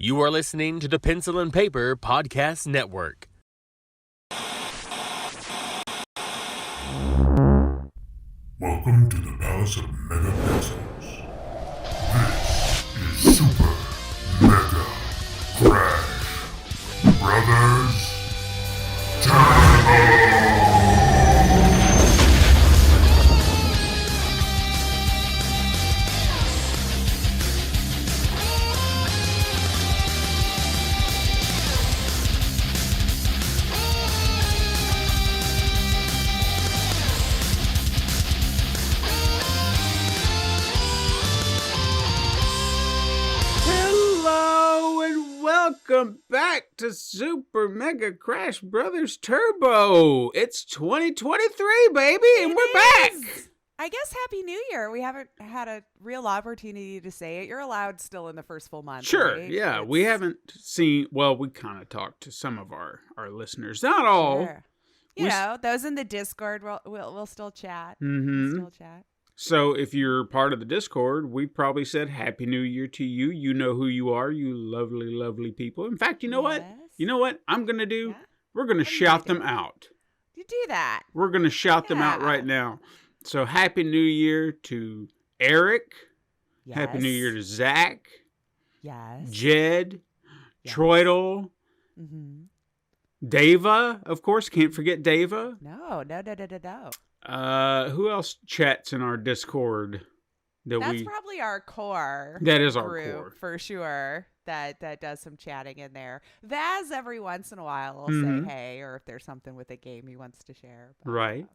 You are listening to the Pencil and Paper Podcast Network. Welcome to the Palace of Mega Pencils. This is Super Mega Crash Brothers Turbo! Welcome back to Super Mega Crash Brothers Turbo. It's 2023, baby, and we're back. I guess Happy New Year. We haven't had a real opportunity to say it. You're allowed still in the first full month. Sure, right? yeah. We haven't seen, well, we kind of talked to some of our listeners. Not all. Sure. You know, those in the Discord, we'll still chat. Mm-hmm. We'll still chat. So if you're part of the Discord, we probably said Happy New Year to you. You know who you are, you lovely, lovely people. In fact, you know what? You know what I'm going to do? Yeah? We're going to shout them out. You do that. We're going to shout them out right now. So Happy New Year to Eric. Yes. Happy New Year to Zach. Yes. Jed. Yes. Troidel. Mm-hmm. Dava, of course. Can't forget Dava. No. Who else chats in our Discord? That's probably our core. That is our core for sure. That does some chatting in there. Vaz every once in a while will say hey, or if there's something with a game he wants to share. But, right.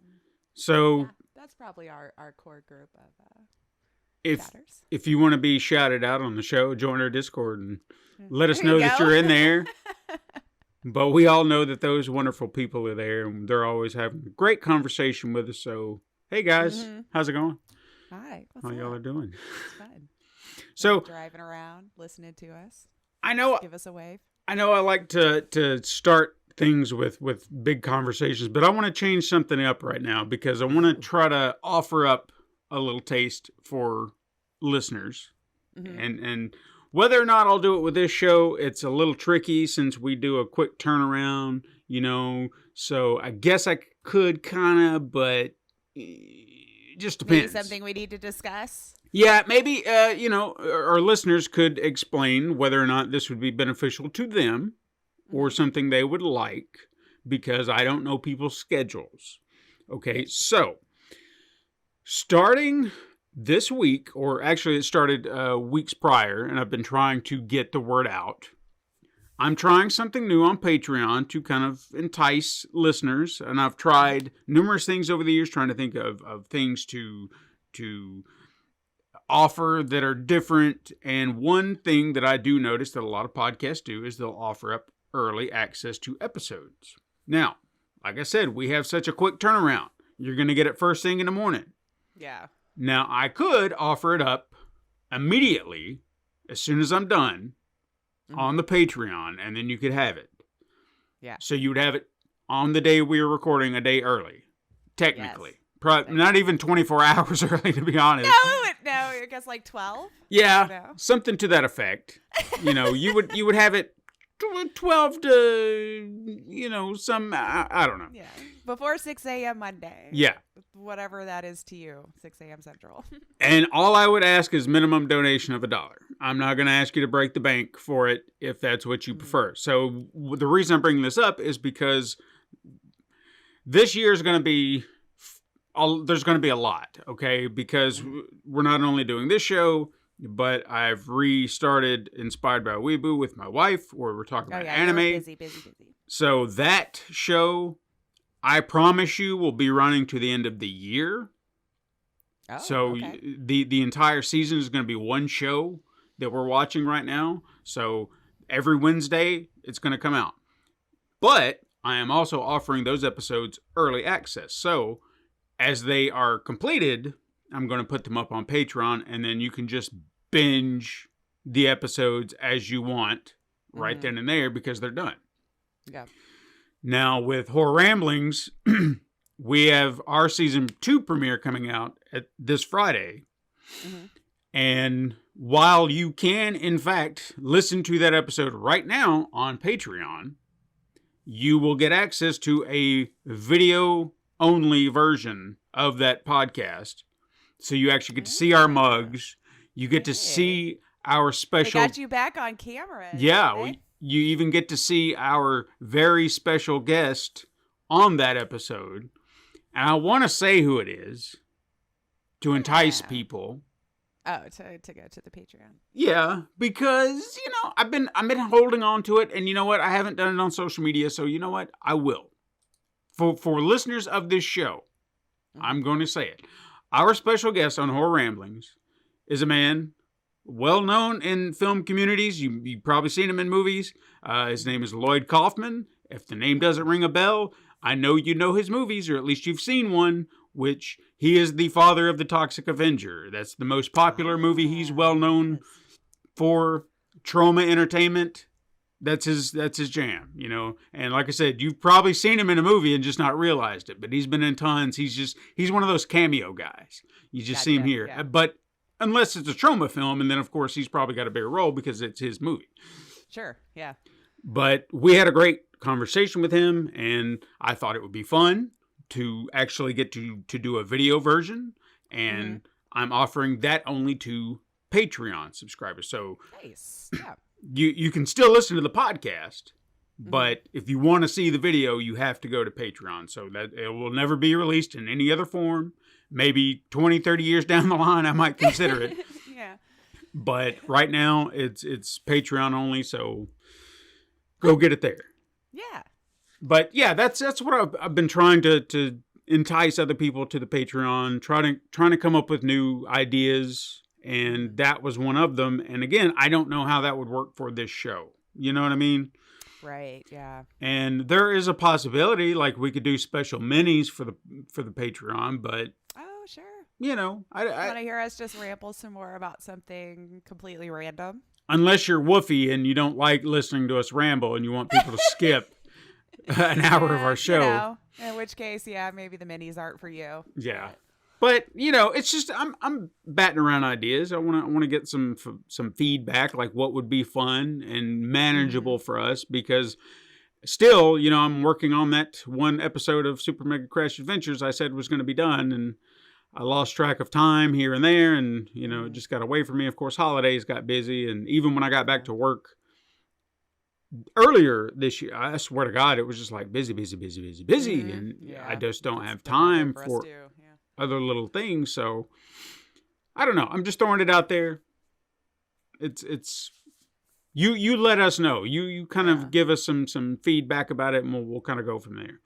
So yeah, that's probably our core group of chatters. If you want to be shouted out on the show, join our Discord and let us know that you're in there. But we all know that those wonderful people are there, and they're always having a great conversation with us. So, hey guys, how's it going? Hi. How y'all are doing? It's fun. So driving around, listening to us. I know. Give us a wave. I know. I like to start things with big conversations, but I want to change something up right now because I want to try to offer up a little taste for listeners, and. Whether or not I'll do it with this show, it's a little tricky since we do a quick turnaround, you know. So I guess I could kind of, but it just depends. Maybe something we need to discuss? Yeah, maybe, our listeners could explain whether or not this would be beneficial to them or something they would like, because I don't know people's schedules. Okay, so starting this week, or actually it started weeks prior, and I've been trying to get the word out. I'm trying something new on Patreon to kind of entice listeners, and I've tried numerous things over the years trying to think of things to offer that are different. And one thing that I do notice that a lot of podcasts do is they'll offer up early access to episodes. Now, like I said, we have such a quick turnaround. You're going to get it first thing in the morning. Yeah. Now, I could offer it up immediately, as soon as I'm done, on the Patreon, and then you could have it. Yeah. So you would have it on the day we were recording, a day early, technically. Yes. Probably not even 24 hours early, to be honest. No, I guess like 12. Yeah, something to that effect. You know, you would have it 12 to, some, I don't know. Yeah. Before 6 a.m. Monday. Yeah. Whatever that is to you, 6 a.m. Central. And all I would ask is minimum donation of $1. I'm not going to ask you to break the bank for it if that's what you prefer. So the reason I'm bringing this up is because this year is going to be, there's going to be a lot, okay? Because we're not only doing this show, but I've restarted Inspired by Weeaboo with my wife, where we're talking about anime. Busy. So that show, I promise you, will be running to the end of the year. Oh, so okay. the entire season is going to be one show that we're watching right now. So every Wednesday, it's going to come out. But I am also offering those episodes early access. So as they are completed, I'm going to put them up on Patreon, and then you can just binge the episodes as you want right then and there because they're done. Yeah. Now, with Horror Ramblings, we have our season 2 premiere coming out this Friday. And while you can, in fact, listen to that episode right now on Patreon, you will get access to a video-only version of that podcast. So you actually get to see our mugs. You get to see our special... They got you back on camera. Yeah, you even get to see our very special guest on that episode. And I want to say who it is to entice people. Oh, to go to the Patreon. Yeah, because, I've been holding on to it, and you know what? I haven't done it on social media, so you know what? I will. For listeners of this show, I'm going to say it. Our special guest on Horror Ramblings is a man well known in film communities. You've probably seen him in movies. His name is Lloyd Kaufman. If the name doesn't ring a bell, I know you know his movies, or at least you've seen one, which he is the father of the Toxic Avenger. That's the most popular movie. He's well known for trauma entertainment. That's his jam, And like I said, you've probably seen him in a movie and just not realized it. But he's been in tons. He's one of those cameo guys. You just see him here. Yeah. But unless it's a trauma film, and then of course he's probably got a bigger role because it's his movie. Sure, yeah. But we had a great conversation with him, and I thought it would be fun to actually get to do a video version, and I'm offering that only to Patreon subscribers. So nice. Yeah. You can still listen to the podcast, but if you want to see the video, you have to go to Patreon. So that it will never be released in any other form. Maybe 20, 30 years down the line, I might consider it. Yeah. But right now, it's Patreon only, so go get it there. Yeah. But yeah, that's what I've been trying to entice other people to the Patreon, trying to come up with new ideas, and that was one of them. And again, I don't know how that would work for this show. You know what I mean? Right. Yeah. And there is a possibility, like we could do special minis for the Patreon, but sure. I want to hear us just ramble some more about something completely random. Unless you're woofy and you don't like listening to us ramble and you want people to skip an hour of our show. In which case, maybe the minis aren't for you. Yeah. But, it's just I'm batting around ideas. I want to get some feedback, like what would be fun and manageable for us, because still, I'm working on that one episode of Super Mega Crash Adventures I said was going to be done, and I lost track of time here and there, and, it just got away from me. Of course, holidays got busy, and even when I got back to work earlier this year, I swear to God, it was just like busy, and I just don't have time for other little things. So, I don't know. I'm just throwing it out there. It's you let us know. You kind of give us some feedback about it, and we'll kind of go from there.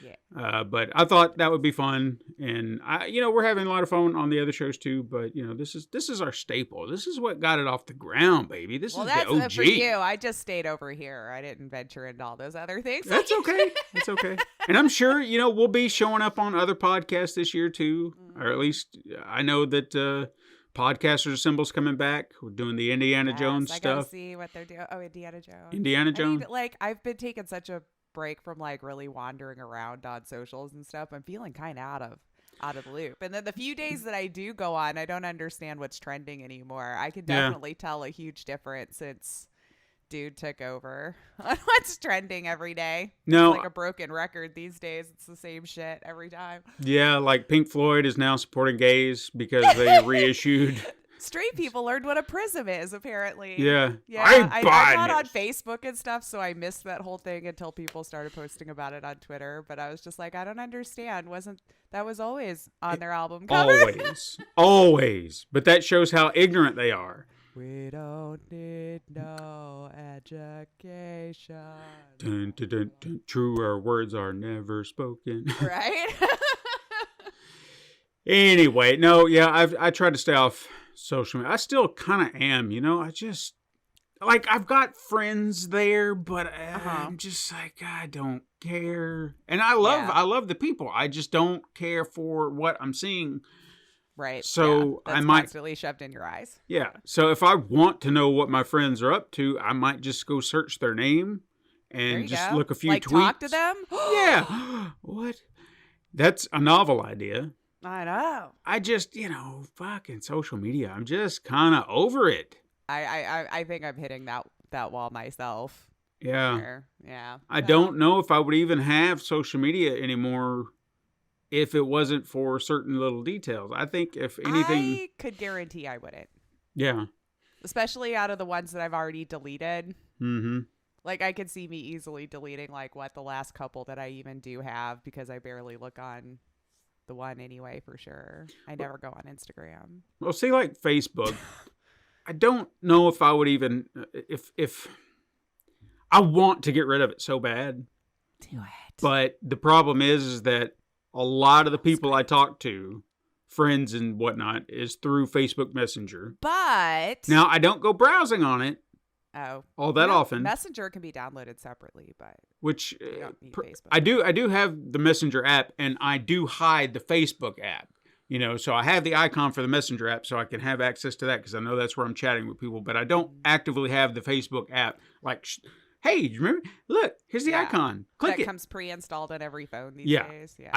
Yeah. But I thought that would be fun, and we're having a lot of fun on the other shows too. But this is our staple. This is what got it off the ground, baby. This is the OG. For you. I just stayed over here. I didn't venture into all those other things. That's okay. It's okay. And I'm sure we'll be showing up on other podcasts this year too, or at least I know that. Podcasters Assemble's coming back. We're doing the Indiana Jones stuff. I gotta see what they're doing. Oh, Indiana Jones. Indiana Jones. I've been taking such a break from really wandering around on socials and stuff. I'm feeling kind of out of the loop. And then the few days that I do go on, I don't understand what's trending anymore. I can definitely tell a huge difference since dude took over on what's trending every day. No, it's like a broken record these days. It's the same shit every time. Yeah, like Pink Floyd is now supporting gays because they reissued. Straight people learned what a prism is, apparently. Yeah. I'm not on Facebook and stuff, so I missed that whole thing until people started posting about it on Twitter. But I was just like, I don't understand. That was always on their album cover? Always. But that shows how ignorant they are. We don't need no education. Dun, dun, dun, dun. Truer words are never spoken. Right? Anyway, no, yeah, I tried to stay off social media. I still kind of am, I just, I've got friends there, but I'm just like, I don't care. And I love the people. I just don't care for what I'm seeing. Right. So that's I might constantly shoved in your eyes. Yeah. So if I want to know what my friends are up to, I might just go search their name and just look a few tweets. Talk to them? Yeah. What? That's a novel idea. I know. I just, fucking social media. I'm just kind of over it. I think I'm hitting that wall myself. Yeah. There. Yeah. I don't know if I would even have social media anymore if it wasn't for certain little details. I think if anything... I could guarantee I wouldn't. Yeah. Especially out of the ones that I've already deleted. Mm-hmm. Like, I could see me easily deleting, like, the last couple that I even do have because I barely look on the one anyway, for sure. I never go on Instagram. Well, see, like Facebook, I don't know if I would even... If I want to get rid of it so bad. Do it. But the problem is that a lot of the people I talk to, friends and whatnot, is through Facebook Messenger. But... Now, I don't go browsing on it. Oh, all that often. Messenger can be downloaded separately, but which you don't need Facebook. I do have the Messenger app, and I do hide the Facebook app. So I have the icon for the Messenger app, so I can have access to that because I know that's where I'm chatting with people. But I don't actively have the Facebook app. Like, hey, you remember? Look, here's the icon. Click that it. comes pre-installed on every phone these days. Yeah,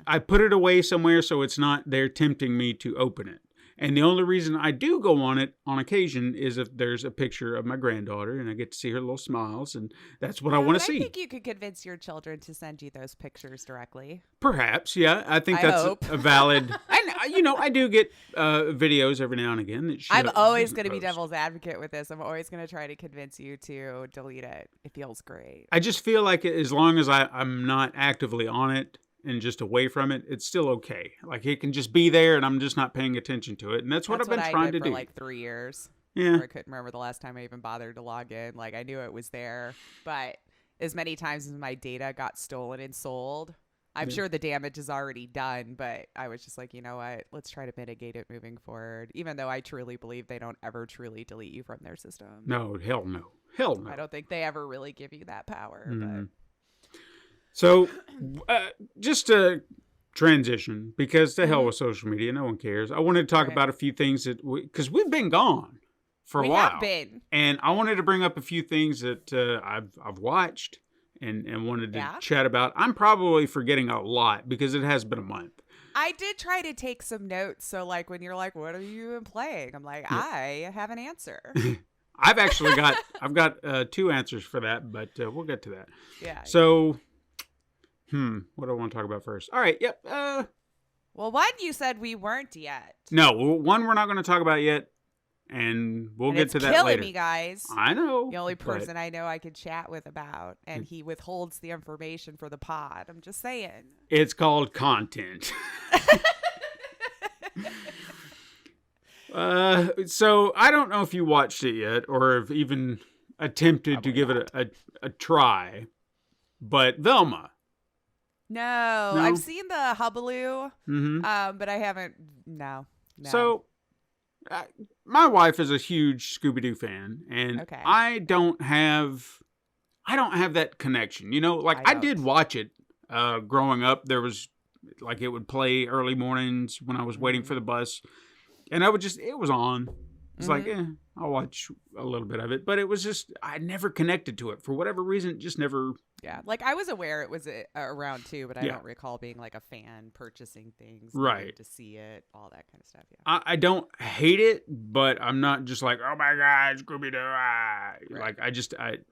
I put it away somewhere so it's not there tempting me to open it. And the only reason I do go on it on occasion is if there's a picture of my granddaughter and I get to see her little smiles, and that's what I want to see. I think you could convince your children to send you those pictures directly. Perhaps, yeah. I think that's a valid... And, I do get videos every now and again. That I'm always going to be devil's advocate with this. I'm always going to try to convince you to delete it. It feels great. I just feel like as long as I'm not actively on it, and just away from it, it's still okay. Like, it can just be there and I'm just not paying attention to it. And that's what I've been trying to do. For like 3 years. Yeah. I couldn't remember the last time I even bothered to log in. Like, I knew it was there, but as many times as my data got stolen and sold, I'm sure the damage is already done, but I was just like, you know what? Let's try to mitigate it moving forward. Even though I truly believe they don't ever truly delete you from their system. No, hell no. Hell no. I don't think they ever really give you that power, but... So, just to transition, because to hell with social media, no one cares. I wanted to talk about a few things because we've been gone for a while. We have been. And I wanted to bring up a few things that I've watched and wanted to chat about. I'm probably forgetting a lot because it has been a month. I did try to take some notes. So, like, when you're like, what are you playing? I'm like, I have an answer. I've actually got 2 answers for that, but we'll get to that. Yeah. So... what do I want to talk about first? All right, yep. Well, one you said we weren't yet. No, one we're not going to talk about yet, and we'll get to that later. It's killing me, guys. I know. The only person I know I could chat with about, and he withholds the information for the pod. I'm just saying. It's called content. So I don't know if you watched it yet, or have even attempted to give it a try, but Velma. No, I've seen the Hubaloo, but I haven't. No. So, my wife is a huge Scooby-Doo fan, and I don't have that connection. I did watch it growing up. There was it would play early mornings when I was waiting for the bus, and it was on. It's I'll watch a little bit of it, but it was just, I never connected to it for whatever reason. Just never. Yeah. Like, I was aware it was around too, but I don't recall being like a fan purchasing things. Right. To see it, all that kind of stuff. Yeah. I don't hate it, but I'm not just like, oh my God, Scooby-Doo. Right. Like,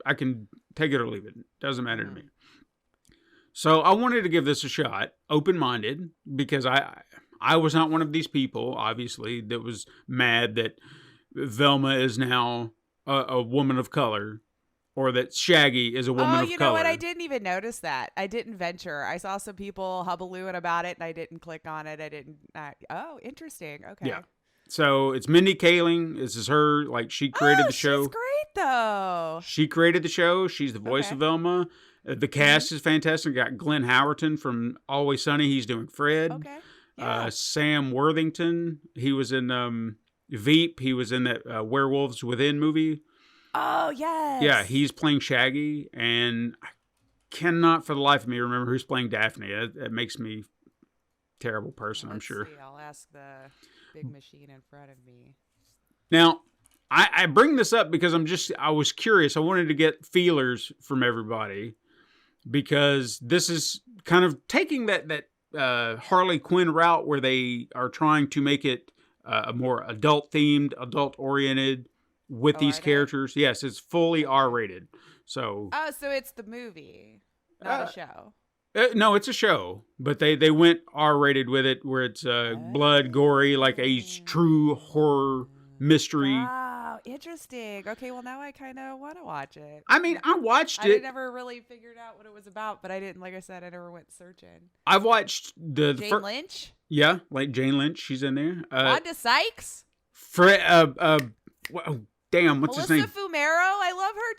I can take it or leave it. Doesn't matter to me. So I wanted to give this a shot, open-minded, because I was not one of these people, obviously, that was mad that Velma is now a woman of color, or that Shaggy is a woman of color. Oh, you know what? I didn't even notice that. I didn't venture. I saw some people hubalooing about it, and I didn't click on it. Oh, interesting. Okay. Yeah. So it's Mindy Kaling. This is her. Like, she created the show. She's great, though. She created the show. She's the voice of Velma. The cast is fantastic. We got Glenn Howerton from Always Sunny. He's doing Fred. Okay. Yeah. Sam Worthington. He was in Veep. He was in that Werewolves Within movie. Oh, yes. Yeah, he's playing Shaggy, and I cannot for the life of me remember who's playing Daphne. It makes me a terrible person, I'm sure. See. I'll ask the big machine in front of me. Now, I bring this up because I was curious. I wanted to get feelers from everybody, because this is kind of taking that Harley Quinn route where they are trying to make it a more adult themed, adult oriented with Oh, these are they? characters. Yes, it's fully R rated. So Oh, so it's the movie, not a show. no, it's a show, but they went R rated with it, where it's blood, gory, like a true horror mystery. Wow, interesting. Okay, well now I kind of want to watch it. I mean, I watched I it. never really figured out what it was about, but I didn't. Like I said, I never went searching. I've watched the Jane Lynch, yeah, like Jane Lynch, she's in there. Wanda Sykes, Damn, what's his Melissa name? Fumero. I love her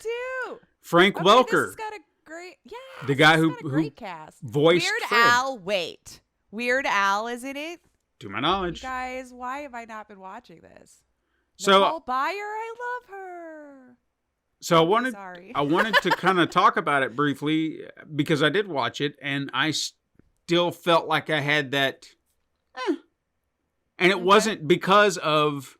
too. Frank Okay, Welker. This has got a great, yeah. The guy this has who- got a great cast. voiced Weird Fred. Al. Wait, Weird Al is in it. To my You knowledge. guys, why have I not been watching this? So- Nicole Byer, I love her. So I Sorry. wanted to kind of talk about it briefly because I did watch it and I still felt like I had that, and it Okay. wasn't because of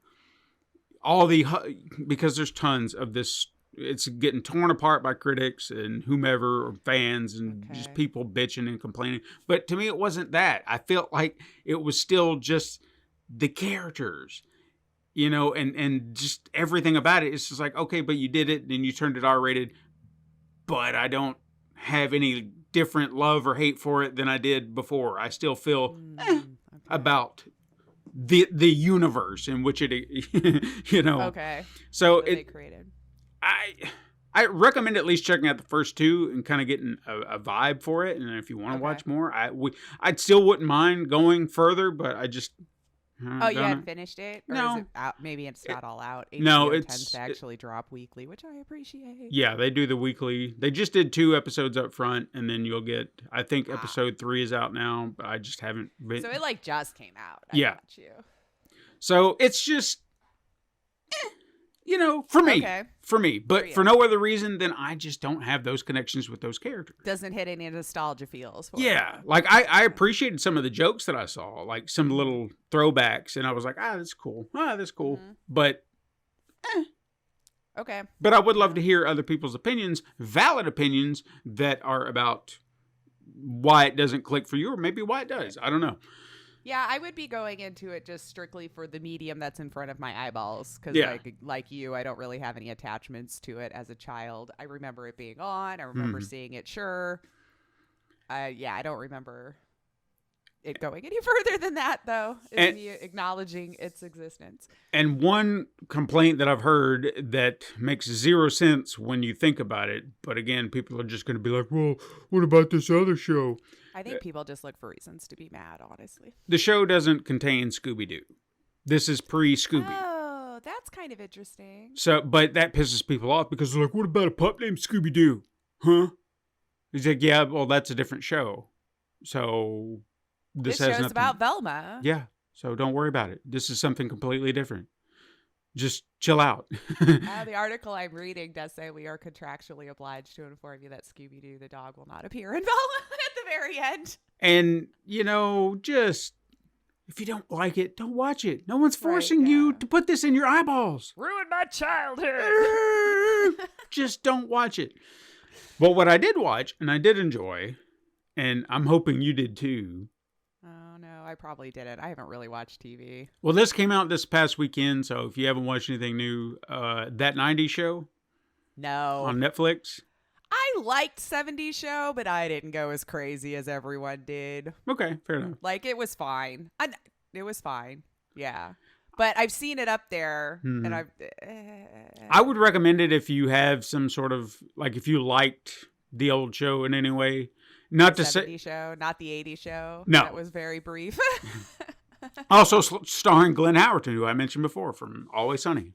because there's tons of this. It's getting torn apart by critics and whomever, or fans, and just Okay. people bitching and complaining. But to me, it wasn't that. I felt like it was still just the characters, and just everything about it. It's just like, okay, but you did it and you turned it R rated, but I don't have any different love or hate for it than I did before. I still feel Okay. about the universe in which it, Okay. So What they created. I recommend at least checking out the first two and kind of getting a vibe for it. And if you want to Okay. watch more, I still wouldn't mind going further, but I just Oh, you hadn't finished it? Or No. Is it out? Maybe it's not all out. No, HBO it's- tends to actually drop weekly, which I appreciate. Yeah, they do the weekly. They just did 2 episodes up front, and then you'll get. I think episode 3 is out now, but I just haven't been. So it like just came out. I Yeah. got you. So it's just, for me, Okay. for me, but For for you. no other reason than I just don't have those connections with those characters. Doesn't hit any nostalgia feels. For Yeah, it. like I appreciated some of the jokes that I saw, like some little throwbacks, and I was like, that's cool. That's cool. Mhm. But Okay. I would love to hear other people's opinions, valid opinions that are about why it doesn't click for you, or maybe why it does. I don't know. Yeah, I would be going into it just strictly for the medium that's in front of my eyeballs. Because, Yeah. like you, I don't really have any attachments to it as a child. I remember it being on. I remember seeing it, sure. I don't remember it going any further than that, though. And- Me acknowledging its existence. And one complaint that I've heard that makes 0 sense when you think about it, but again, people are just going to be like, well, what about this other show? I think people just look for reasons to be mad, honestly. The show doesn't contain Scooby-Doo. This is pre-Scooby. Oh, that's kind of interesting. So, but that pisses people off because they're like, what about a pup named Scooby-Doo? Huh? He's like, yeah, well, that's a different show. So This has show's nothing. about Velma. Yeah. So don't worry about it. This is something completely different. Just chill out. The article I'm reading does say we are contractually obliged to inform you that Scooby-Doo the dog will not appear in Velma at the very end. And, just if you don't like it, don't watch it. No one's Right, forcing you yeah. to put this in your eyeballs. Ruined my childhood. Just don't watch it. But what I did watch, and I did enjoy, and I'm hoping you did too. Oh, no, I probably didn't. I haven't really watched TV. Well, this came out this past weekend, so if you haven't watched anything new, That 90s Show No. on Netflix. I liked 70s Show, but I didn't go as crazy as everyone did. Okay, fair enough. Like, it was fine. It was fine. Yeah. But I've seen it up there, and I've... I would recommend it if you have some sort of, like, if you liked the old show in any way. Not to say... 70s Show, not the 80s Show. No. That was very brief. Also starring Glenn Howerton, who I mentioned before from Always Sunny.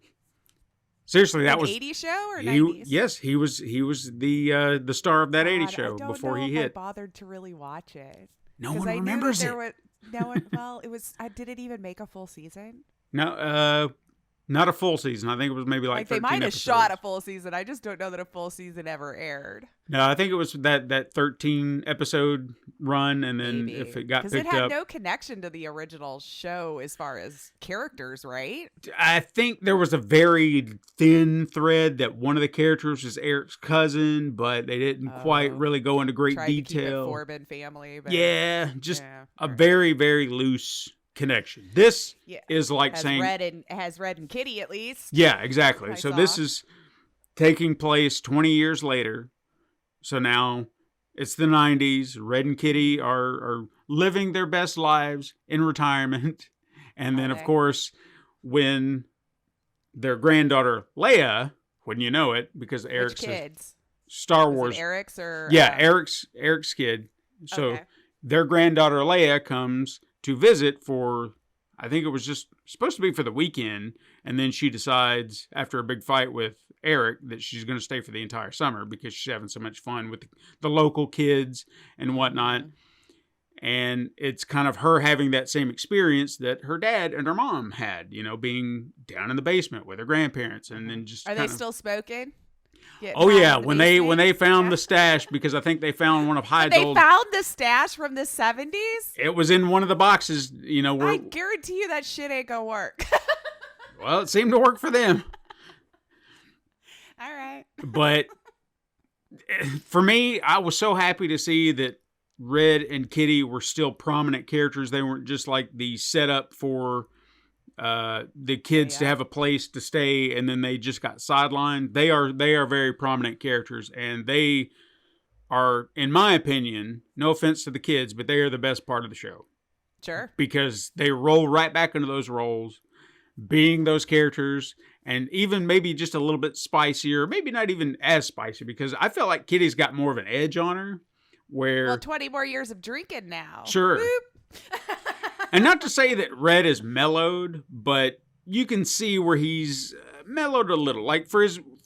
Seriously, that An was 80s show or he, 90s? yes, he was the star of that 80s God, show I don't before know he if hit. I bothered to really watch it. No 'Cause one I knew that remembers there it. Was, no one. Well, it was. Did it even make a full season? No, Not a full season. I think it was maybe like 13 they might have episodes. shot a full season. I just don't know that a full season ever aired. No, I think it was that 13 episode run, and then Maybe. if it got picked Because it had up, no connection to the original show as far as characters, right? I think there was a very thin thread that one of the characters was Eric's cousin, but they didn't quite really go into great Tried detail. to keep it Forbin family. But Yeah, just yeah, a very, very loose connection. This is like has saying has Red and Kitty at least. Yeah, exactly. I So saw. this is taking place 20 years later. So now it's the 90s. Red and Kitty are living their best lives in retirement. And then, of course, when their granddaughter Leia, wouldn't you know it, because Eric's Which kids? Star Was it Wars. Eric's or Yeah, Eric's kid. So Okay. their granddaughter Leia comes to visit for, I think it was just supposed to be for the weekend, and then she decides after a big fight with Eric that she's going to stay for the entire summer because she's having so much fun with the local kids and whatnot. And it's kind of her having that same experience that her dad and her mom had, being down in the basement with her grandparents, and then just Are they still smoking? Oh yeah, when they found the stash, because I think they found one of Hyde's They old. found the stash from the 70s? It was in one of the boxes, where. I guarantee you that shit ain't gonna work. Well, it seemed to work for them. All right. But for me, I was so happy to see that Red and Kitty were still prominent characters. They weren't just like the setup for the kids to have a place to stay, and then they just got sidelined. They are very prominent characters, and they are, in my opinion, no offense to the kids, but they are the best part of the show. Sure. Because they roll right back into those roles, being those characters, and even maybe just a little bit spicier, maybe not even as spicy, because I feel like Kitty's got more of an edge on her. Well, 20 more years of drinking now. Sure. And not to say that Red is mellowed, but you can see where he's mellowed a little. Like, for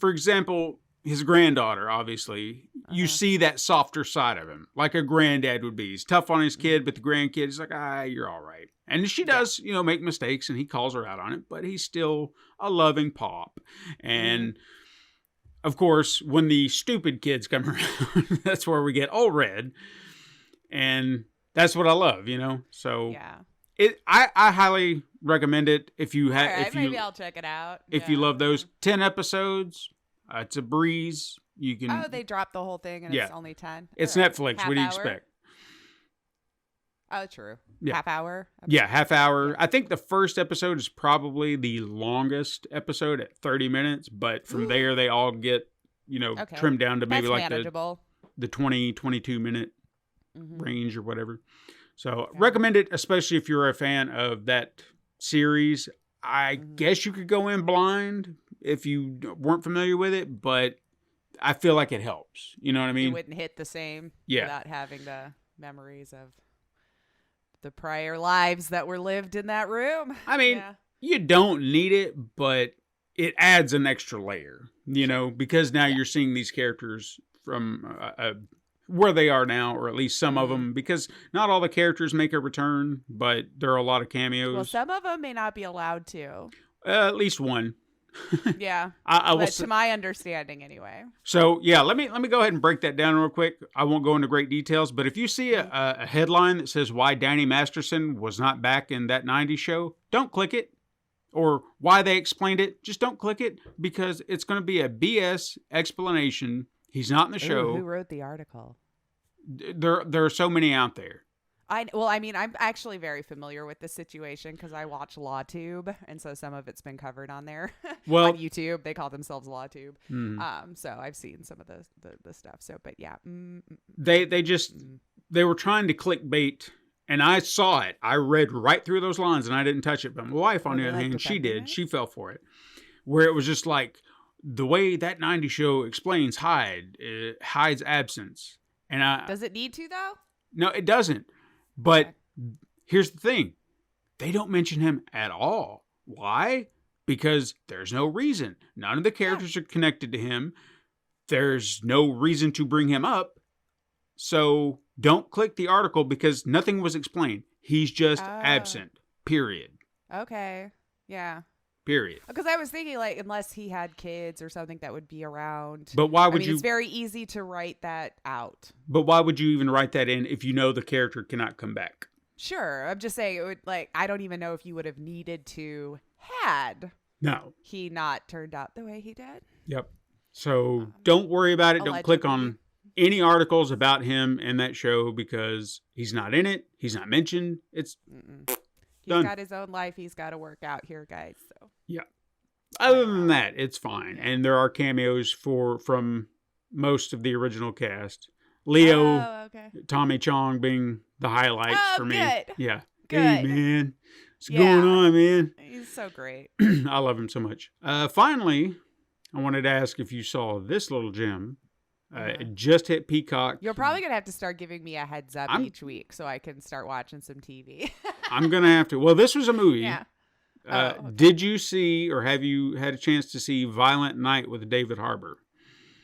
example, his granddaughter, obviously, you see that softer side of him, like a granddad would be. He's tough on his kid, but the grandkid is like, you're all right. And she does, make mistakes, and he calls her out on it, but he's still a loving pop. And, of course, when the stupid kids come around, that's where we get old Red. And that's what I love, So I highly recommend it if you have. Right, maybe I'll check it out. If you love those 10 episodes, it's a breeze. You can. Oh, they dropped the whole thing and it's only 10. It's All right. Netflix. Half What do you hour? expect? Oh, true. Yeah. Half hour. Yeah, half hour. I think the first episode is probably the longest episode at 30 minutes, but from there they all get, trimmed down to maybe That's like manageable. the 20, 22 minute range or whatever. So recommend it, especially if you're a fan of that series. I guess you could go in blind if you weren't familiar with it, but I feel like it helps. You know what I mean? It wouldn't hit the same without having the memories of the prior lives that were lived in that room. I mean, you don't need it, but it adds an extra layer, because now you're seeing these characters from where they are now, or at least some of them, because not all the characters make a return, but there are a lot of cameos. Well, some of them may not be allowed to. At least one. Yeah, I will but to my understanding, anyway. So let me go ahead and break that down real quick. I won't go into great details, but if you see a headline that says why Danny Masterson was not back in that 90s show, don't click it. Or why they explained it, just don't click it, because it's going to be a BS explanation. He's not in the show. Who wrote the article? There are so many out there. I'm actually very familiar with this situation because I watch LawTube, and so some of it's been covered on there. Well, on YouTube, they call themselves LawTube. So I've seen some of the stuff. So, but yeah, they were trying to clickbait, and I saw it. I read right through those lines, and I didn't touch it. But my wife, on the other hand, she did. She fell for it, where it was just like the way that 90s show explains Hyde's absence, and does it need to though? No, it doesn't. But here's the thing. They don't mention him at all. Why? Because there's no reason. None of the characters are connected to him. There's no reason to bring him up. So don't click the article because nothing was explained. He's just absent. Period. Okay. Yeah. period. Because I was thinking, like, unless he had kids or something that would be around. But why would I mean, it's very easy to write that out. But why would you even write that in if you know the character cannot come back? Sure. I'm just saying, it would, like, I don't even know if you would have needed to had he not turned out the way he did. Yep. So don't worry about it. Don't click on any articles about him in that show because he's not in it. He's not mentioned. It's He's got his own life. He's got to work out here, guys. So yeah. Other than that, it's fine. And there are cameos from most of the original cast. Leo, Tommy Chong being the highlights for me. Good. Yeah. Good. Hey, man. What's going on, man? He's so great. I love him so much. Finally, I wanted to ask if you saw this little gem. It just hit Peacock. You're probably going to have to start giving me a heads up each week so I can start watching some TV. I'm going to have to. Well, this was a movie. Yeah. Did you see or have you had a chance to see Violent Night with David Harbour?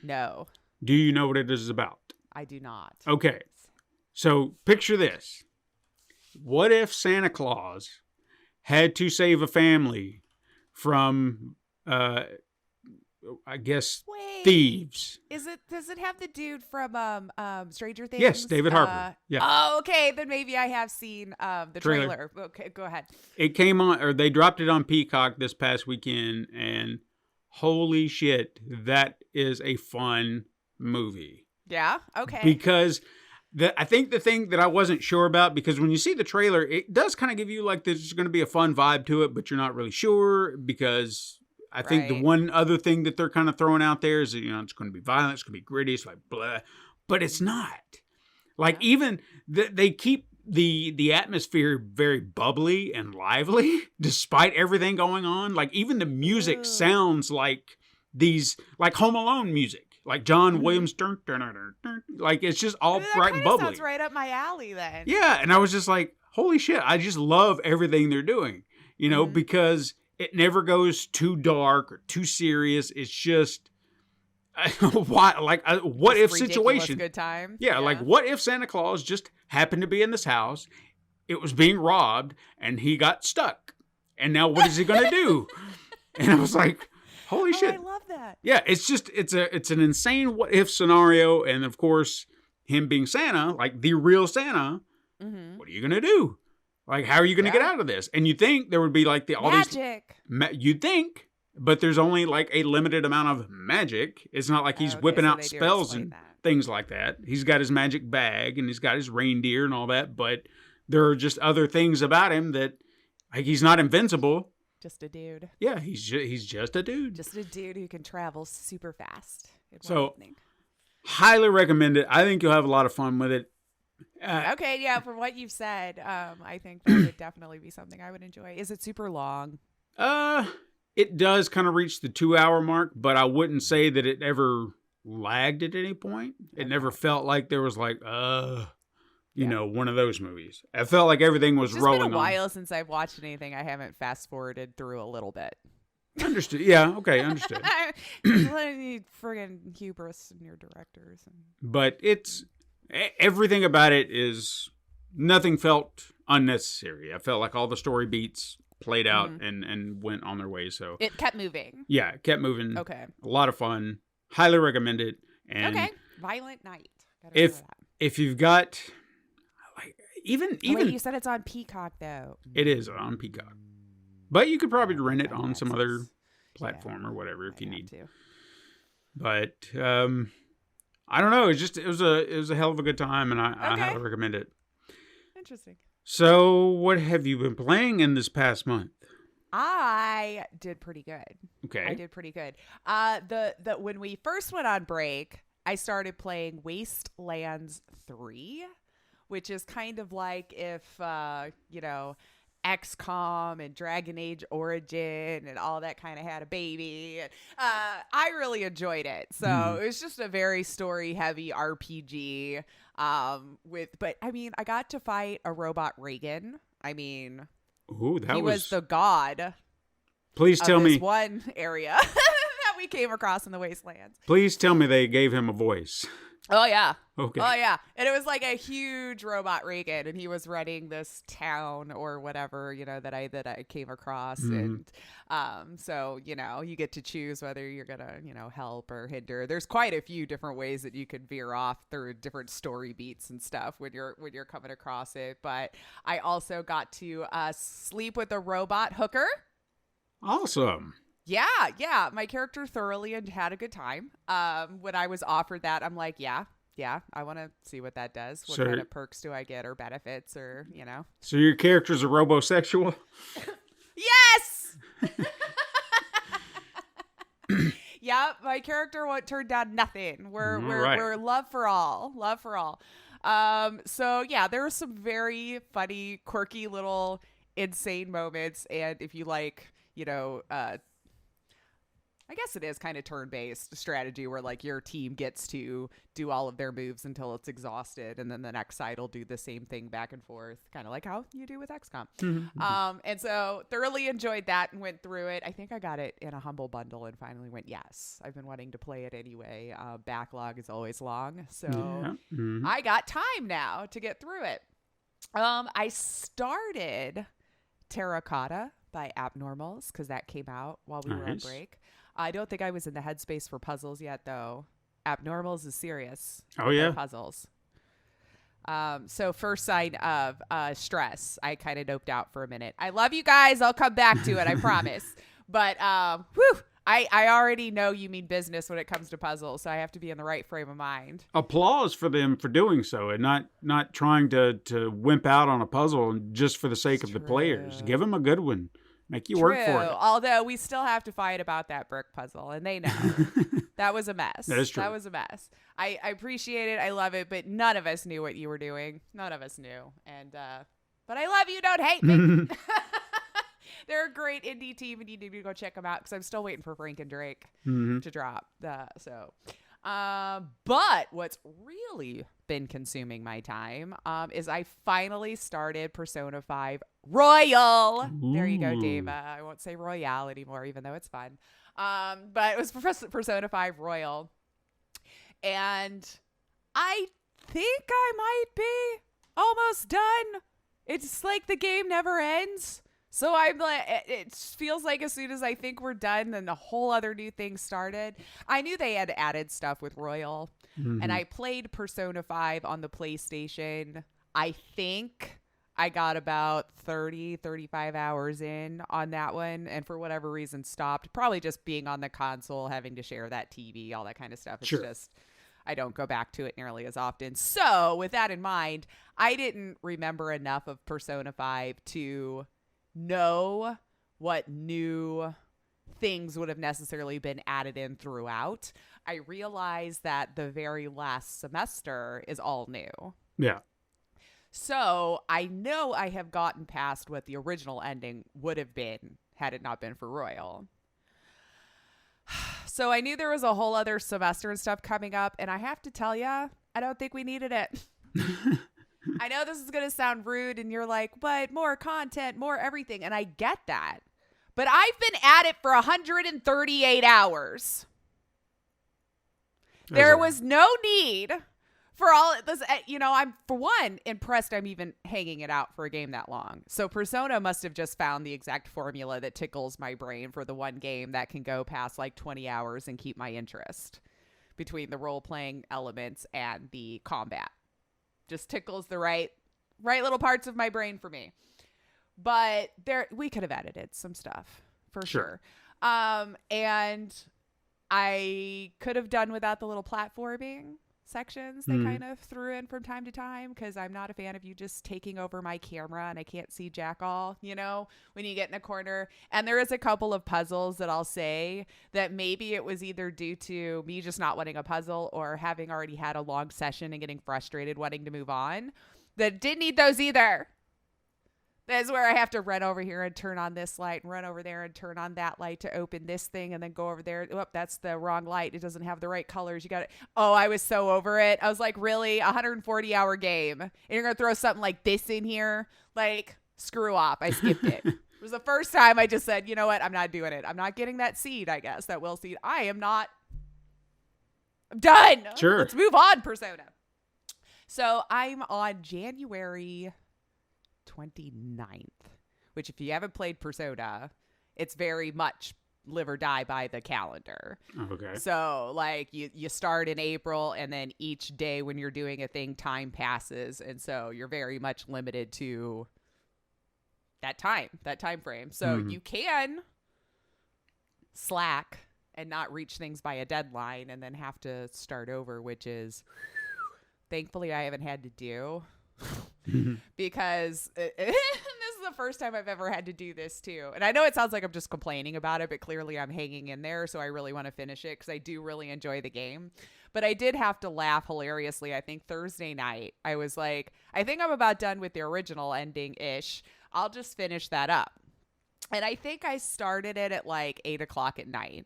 No. Do you know what it is about? I do not. Okay. So picture this. What if Santa Claus had to save a family from, I guess, thieves? Does it have the dude from Stranger Things? Yes, David Harbour. Yeah. Oh, okay. Then maybe I have seen the trailer. Okay, go ahead. It came on, or they dropped it on Peacock this past weekend, and holy shit, that is a fun movie. Yeah. Okay. Because I think the thing that I wasn't sure about, because when you see the trailer, it does kind of give you like there's going to be a fun vibe to it, but you're not really sure because I think the one other thing that they're kind of throwing out there is that, it's going to be violent, it's going to be gritty, it's like blah, but it's not. Like even they keep the atmosphere very bubbly and lively despite everything going on. Like even the music sounds like like Home Alone music. Like John Williams, dun, dun, dun, dun, dun. Like it's just all bright and bubbly. Sounds right up my alley then. Yeah, and I was just like, holy shit, I just love everything they're doing, because it never goes too dark or too serious. It's just what if situation. Good time. Yeah, like what if Santa Claus just happened to be in this house, it was being robbed, and he got stuck, and now what is he gonna do? And I was like, holy shit. I love that. Yeah, it's an insane what if scenario. And of course, him being Santa, like the real Santa, what are you going to do? Like, how are you going to get out of this? And you think there would be like all magic. You'd think, but there's only like a limited amount of magic. It's not like he's whipping out spells and things like that. He's got his magic bag and he's got his reindeer and all that. But there are just other things about him that like he's not invincible. Just a dude. Yeah, he's just a dude. Just a dude who can travel super fast. So, highly recommend it. I think you'll have a lot of fun with it. Okay, yeah, from what you've said, I think that would definitely be something I would enjoy. Is it super long? It does kind of reach the 2-hour mark, but I wouldn't say that it ever lagged at any point. It never felt like there was like, one of those movies. I felt like everything was rolling on. It's been a while since I've watched anything I haven't fast forwarded through a little bit. Understood. Yeah. Okay. Understood. You friggin' hubris in your directors. But everything about it is nothing felt unnecessary. I felt like all the story beats played out and went on their way. So it kept moving. Yeah, it kept moving. Okay. A lot of fun. Highly recommend it. And Violent Night. If you've got. Even wait, you said it's on Peacock though. It is on Peacock, but you could probably rent it on some other platform or whatever if you need to. But I don't know. It was a hell of a good time, and I highly recommend it. Interesting. So, what have you been playing in this past month? I did pretty good. Okay, I did pretty good. When we first went on break, I started playing Wastelands 3. Which is kind of like if, XCOM and Dragon Age Origin and all that kind of had a baby. I really enjoyed it. So it was just a very story-heavy RPG. But I got to fight a robot Reagan. He was the god. Please tell me. One area that we came across in the Wastelands. Please tell me they gave him a voice. Oh, yeah. Okay. Oh yeah, and it was like a huge robot Reagan, and he was running this town or whatever, that I came across, and so you get to choose whether you're gonna help or hinder. There's quite a few different ways that you could veer off through different story beats and stuff when you're coming across it. But I also got to sleep with a robot hooker. Awesome. Yeah, my character thoroughly had a good time. When I was offered that, I'm like, yeah, I want to see what that does. What kind of perks do I get or benefits or, So your character's a robosexual? Yes! Yeah, my character turned down nothing. We're love for all. Love for all. So yeah, there were some very funny, quirky little insane moments. And if you like, I guess it is kind of turn-based strategy where like your team gets to do all of their moves until it's exhausted, and then the next side will do the same thing back and forth, kind of like how you do with XCOM. And so thoroughly enjoyed that and went through it. I think I got it in a humble bundle and finally went, yes, I've been wanting to play it anyway. Backlog is always long, so I got time now to get through it. I started Terracotta by Abnormals because that came out while we were on break. I don't think I was in the headspace for puzzles yet, though. Abnormals is serious. Oh, yeah. Puzzles. So first sign of stress. I kind of doped out for a minute. I love you guys. I'll come back to it. I promise. But I already know you mean business when it comes to puzzles, so I have to be in the right frame of mind. Applause for them for doing so and not trying to wimp out on a puzzle just for the sake of the players. Give them a good one. Make you work for it. Although we still have to fight about that brick puzzle, and they know. That was a mess. That is true. That was a mess. I appreciate it. I love it, but none of us knew what you were doing. None of us knew. And but I love you. Don't hate me. They're a great indie team, and you need to go check them out because I'm still waiting for Frank and Drake to drop. But what's really been consuming my time is I finally started Persona 5 Royal. Ooh. There you go, Dave. I won't say Royale anymore, even though it's fun. But it was Persona 5 Royal. And I think I might be almost done. It's like the game never ends. So I'm like, it feels like as soon as I think we're done, then the whole other new thing started. I knew they had added stuff with Royal, and I played Persona 5 on the PlayStation. I think I got about 35 hours in on that one, and for whatever reason stopped. Probably just being on the console, having to share that TV, all that kind of stuff. It's just, I don't go back to it nearly as often. So with that in mind, I didn't remember enough of Persona 5 to know what new things would have necessarily been added in throughout. I realized that the very last semester is all new. Yeah. So I know I have gotten past what the original ending would have been had it not been for Royal. So I knew there was a whole other semester and stuff coming up, and I have to tell you, I don't think we needed it. I know this is going to sound rude, and you're like, but more content, more everything. And I get that. But I've been at it for 138 hours. There was no need for all this. I'm, for one, impressed I'm even hanging it out for a game that long. So Persona must have just found the exact formula that tickles my brain for the one game that can go past like 20 hours and keep my interest between the role-playing elements and the combat. Just tickles the right little parts of my brain for me. But we could have edited some stuff for sure. And I could have done without the little platforming sections they kind of threw in from time to time, because I'm not a fan of you just taking over my camera and I can't see jack all, when you get in a corner. And there is a couple of puzzles that I'll say that maybe it was either due to me just not wanting a puzzle or having already had a long session and getting frustrated wanting to move on, that didn't need those either. That's where I have to run over here and turn on this light and run over there and turn on that light to open this thing and then go over there. Oh, that's the wrong light. It doesn't have the right colors. You got it. Oh, I was so over it. I was like, really? 140-hour game. And you're going to throw something like this in here? Like, screw off. I skipped it. It was the first time I just said, you know what? I'm not doing it. I'm not getting that seed, I guess, that will seed. I'm done. Sure. Let's move on, Persona. So I'm on January 29th, which if you haven't played Persona, it's very much live or die by the calendar. Okay. So like you start in April, and then each day when you're doing a thing, time passes. And so you're very much limited to that time frame. So you can slack and not reach things by a deadline and then have to start over, which is thankfully I haven't had to do because this is the first time I've ever had to do this too. And I know it sounds like I'm just complaining about it, but clearly I'm hanging in there. So I really want to finish it because I do really enjoy the game. But I did have to laugh hilariously. I think Thursday night, I was like, I think I'm about done with the original ending-ish. I'll just finish that up. And I think I started it at like 8 o'clock at night.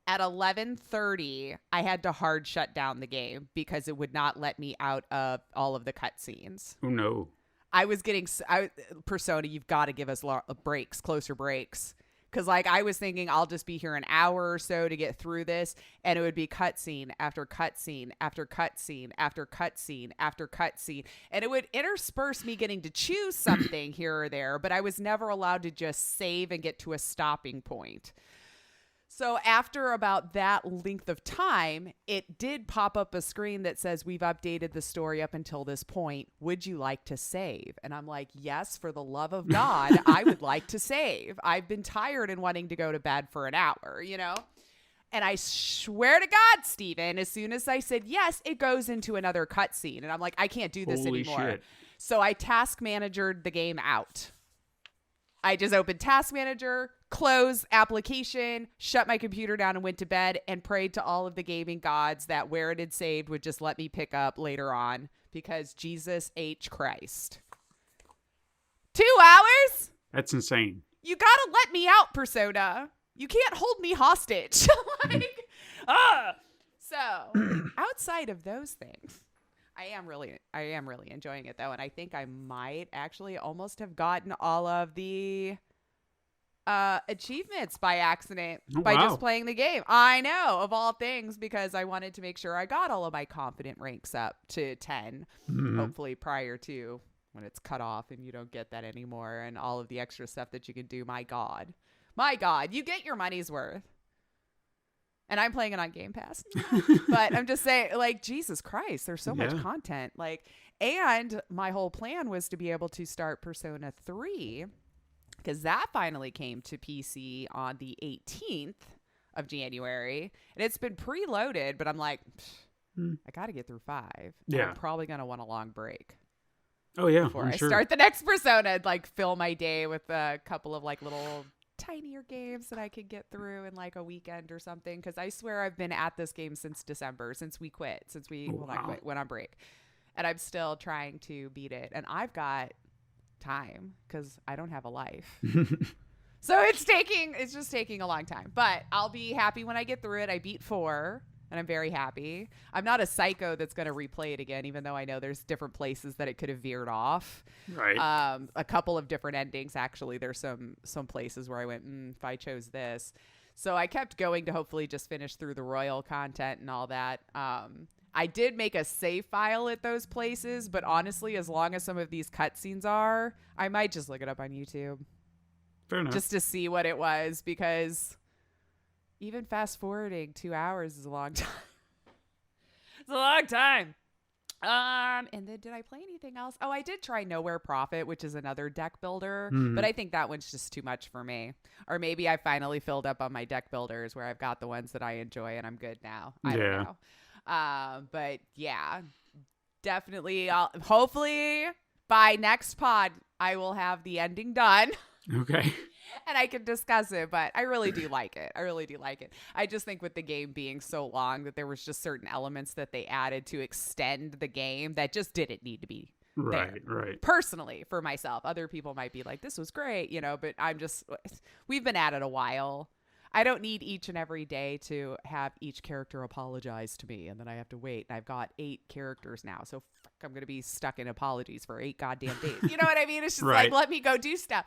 At 11:30, I had to hard shut down the game because it would not let me out of all of the cutscenes. Oh, no. I was getting Persona, you've got to give us breaks, closer breaks. Because like I was thinking I'll just be here an hour or so to get through this, and it would be cutscene after cutscene after cutscene after cutscene after cutscene, and it would intersperse me getting to choose something here or there, but I was never allowed to just save and get to a stopping point. So after about that length of time, it did pop up a screen that says, we've updated the story up until this point. Would you like to save? And I'm like, yes, for the love of God, I would like to save. I've been tired and wanting to go to bed for an hour, you know? And I swear to God, Steven, as soon as I said yes, it goes into another cutscene. And I'm like, I can't do this Holy anymore. shit. So I task managered the game out. I just opened Task Manager, closed application, shut my computer down and went to bed and prayed to all of the gaming gods that where it had saved would just let me pick up later on because Jesus H. Christ. 2 hours? That's insane. You gotta let me out, Persona. You can't hold me hostage. So, outside of those things, I am really enjoying it though, and I think I might actually almost have gotten all of the achievements by accident by just playing the game. I know, of all things, because I wanted to make sure I got all of my confident ranks up to 10, hopefully prior to when it's cut off and you don't get that anymore, and all of the extra stuff that you can do. My God, you get your money's worth. And I'm playing it on Game Pass. But I'm just saying, like, Jesus Christ, there's so much content. Like, and my whole plan was to be able to start Persona 3 because that finally came to PC on the 18th of January. And it's been preloaded, but I'm like, I got to get through 5. Yeah. I'm probably going to want a long break. Oh, yeah. Before I start the next Persona and, like, fill my day with a couple of, like, little tinier games that I could get through in like a weekend or something, because I swear I've been at this game since December, since we went on break, and I'm still trying to beat it, and I've got time because I don't have a life. So it's just taking a long time, but I'll be happy when I get through it. I beat 4 and I'm very happy. I'm not a psycho that's going to replay it again, even though I know there's different places that it could have veered off. Right. A couple of different endings, actually. There's some places where I went, if I chose this. So I kept going to hopefully just finish through the royal content and all that. I did make a save file at those places, but honestly, as long as some of these cutscenes are, I might just look it up on YouTube. Fair enough. Just to see what it was, because even fast forwarding 2 hours is a long time. It's a long time. And then did I play anything else? Oh, I did try Nowhere Profit, which is another deck builder, but I think that one's just too much for me. Or maybe I finally filled up on my deck builders where I've got the ones that I enjoy and I'm good now. I don't know. But yeah, definitely. Hopefully by next pod, I will have the ending done. Okay. And I can discuss it, but I really do like it. I just think with the game being so long that there was just certain elements that they added to extend the game that just didn't need to be there. Right. Personally, for myself. Other people might be like, this was great, but we've been at it a while. I don't need each and every day to have each character apologize to me, and then I have to wait. And I've got 8 characters now, so I'm going to be stuck in apologies for 8 goddamn days. You know what I mean? It's just like, let me go do stuff.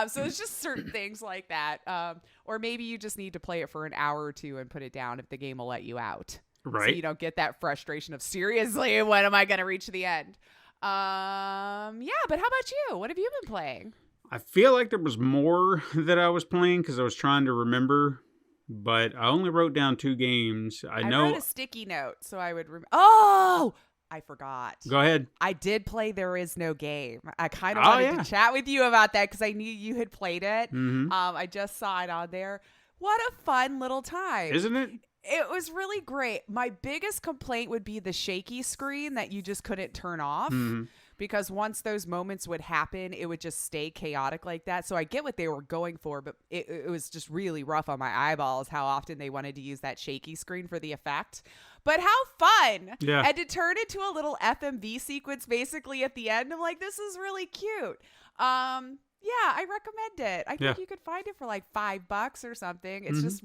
So it's just certain things like that. Or maybe you just need to play it for an hour or two and put it down if the game will let you out. Right. So you don't get that frustration of, seriously, when am I going to reach the end? Yeah, but how about you? What have you been playing? I feel like there was more that I was playing because I was trying to remember, but I only wrote down 2 games. I know. wrote a sticky note so I would remember. Oh, I forgot. Go ahead. I did play There Is No Game. I kind of wanted to chat with you about that because I knew you had played it. Mm-hmm. I just saw it on there. What a fun little time. Isn't it? It was really great. My biggest complaint would be the shaky screen that you just couldn't turn off. Mm-hmm. Because once those moments would happen, it would just stay chaotic like that. So I get what they were going for, but it was just really rough on my eyeballs how often they wanted to use that shaky screen for the effect. But how fun! Yeah. And to turn into a little FMV sequence basically at the end, I'm like, this is really cute. Yeah, I recommend it. I think you could find it for like $5 or something. It's just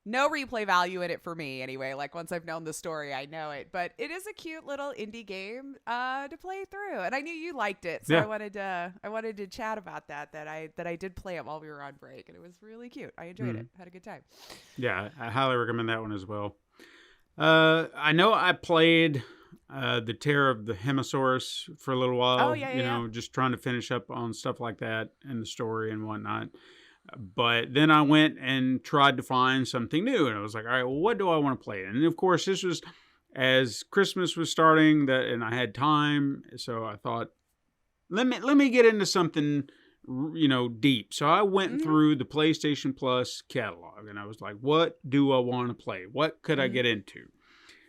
no replay value in it for me anyway. Like once I've known the story, I know it. But it is a cute little indie game to play through. And I knew you liked it. So I wanted to chat about that I did play it while we were on break. And it was really cute. I enjoyed it. Had a good time. Yeah, I highly recommend that one as well. I know I played the Terror of the Hemosaurus for a little while. Oh, yeah. Just trying to finish up on stuff like that and the story and whatnot. But then I went and tried to find something new, and I was like, all right, well, what do I want to play? And of course, this was as Christmas was starting, and I had time, so I thought, let me get into something, deep. So I went through the PlayStation Plus catalog, and I was like, what do I want to play? What could I get into?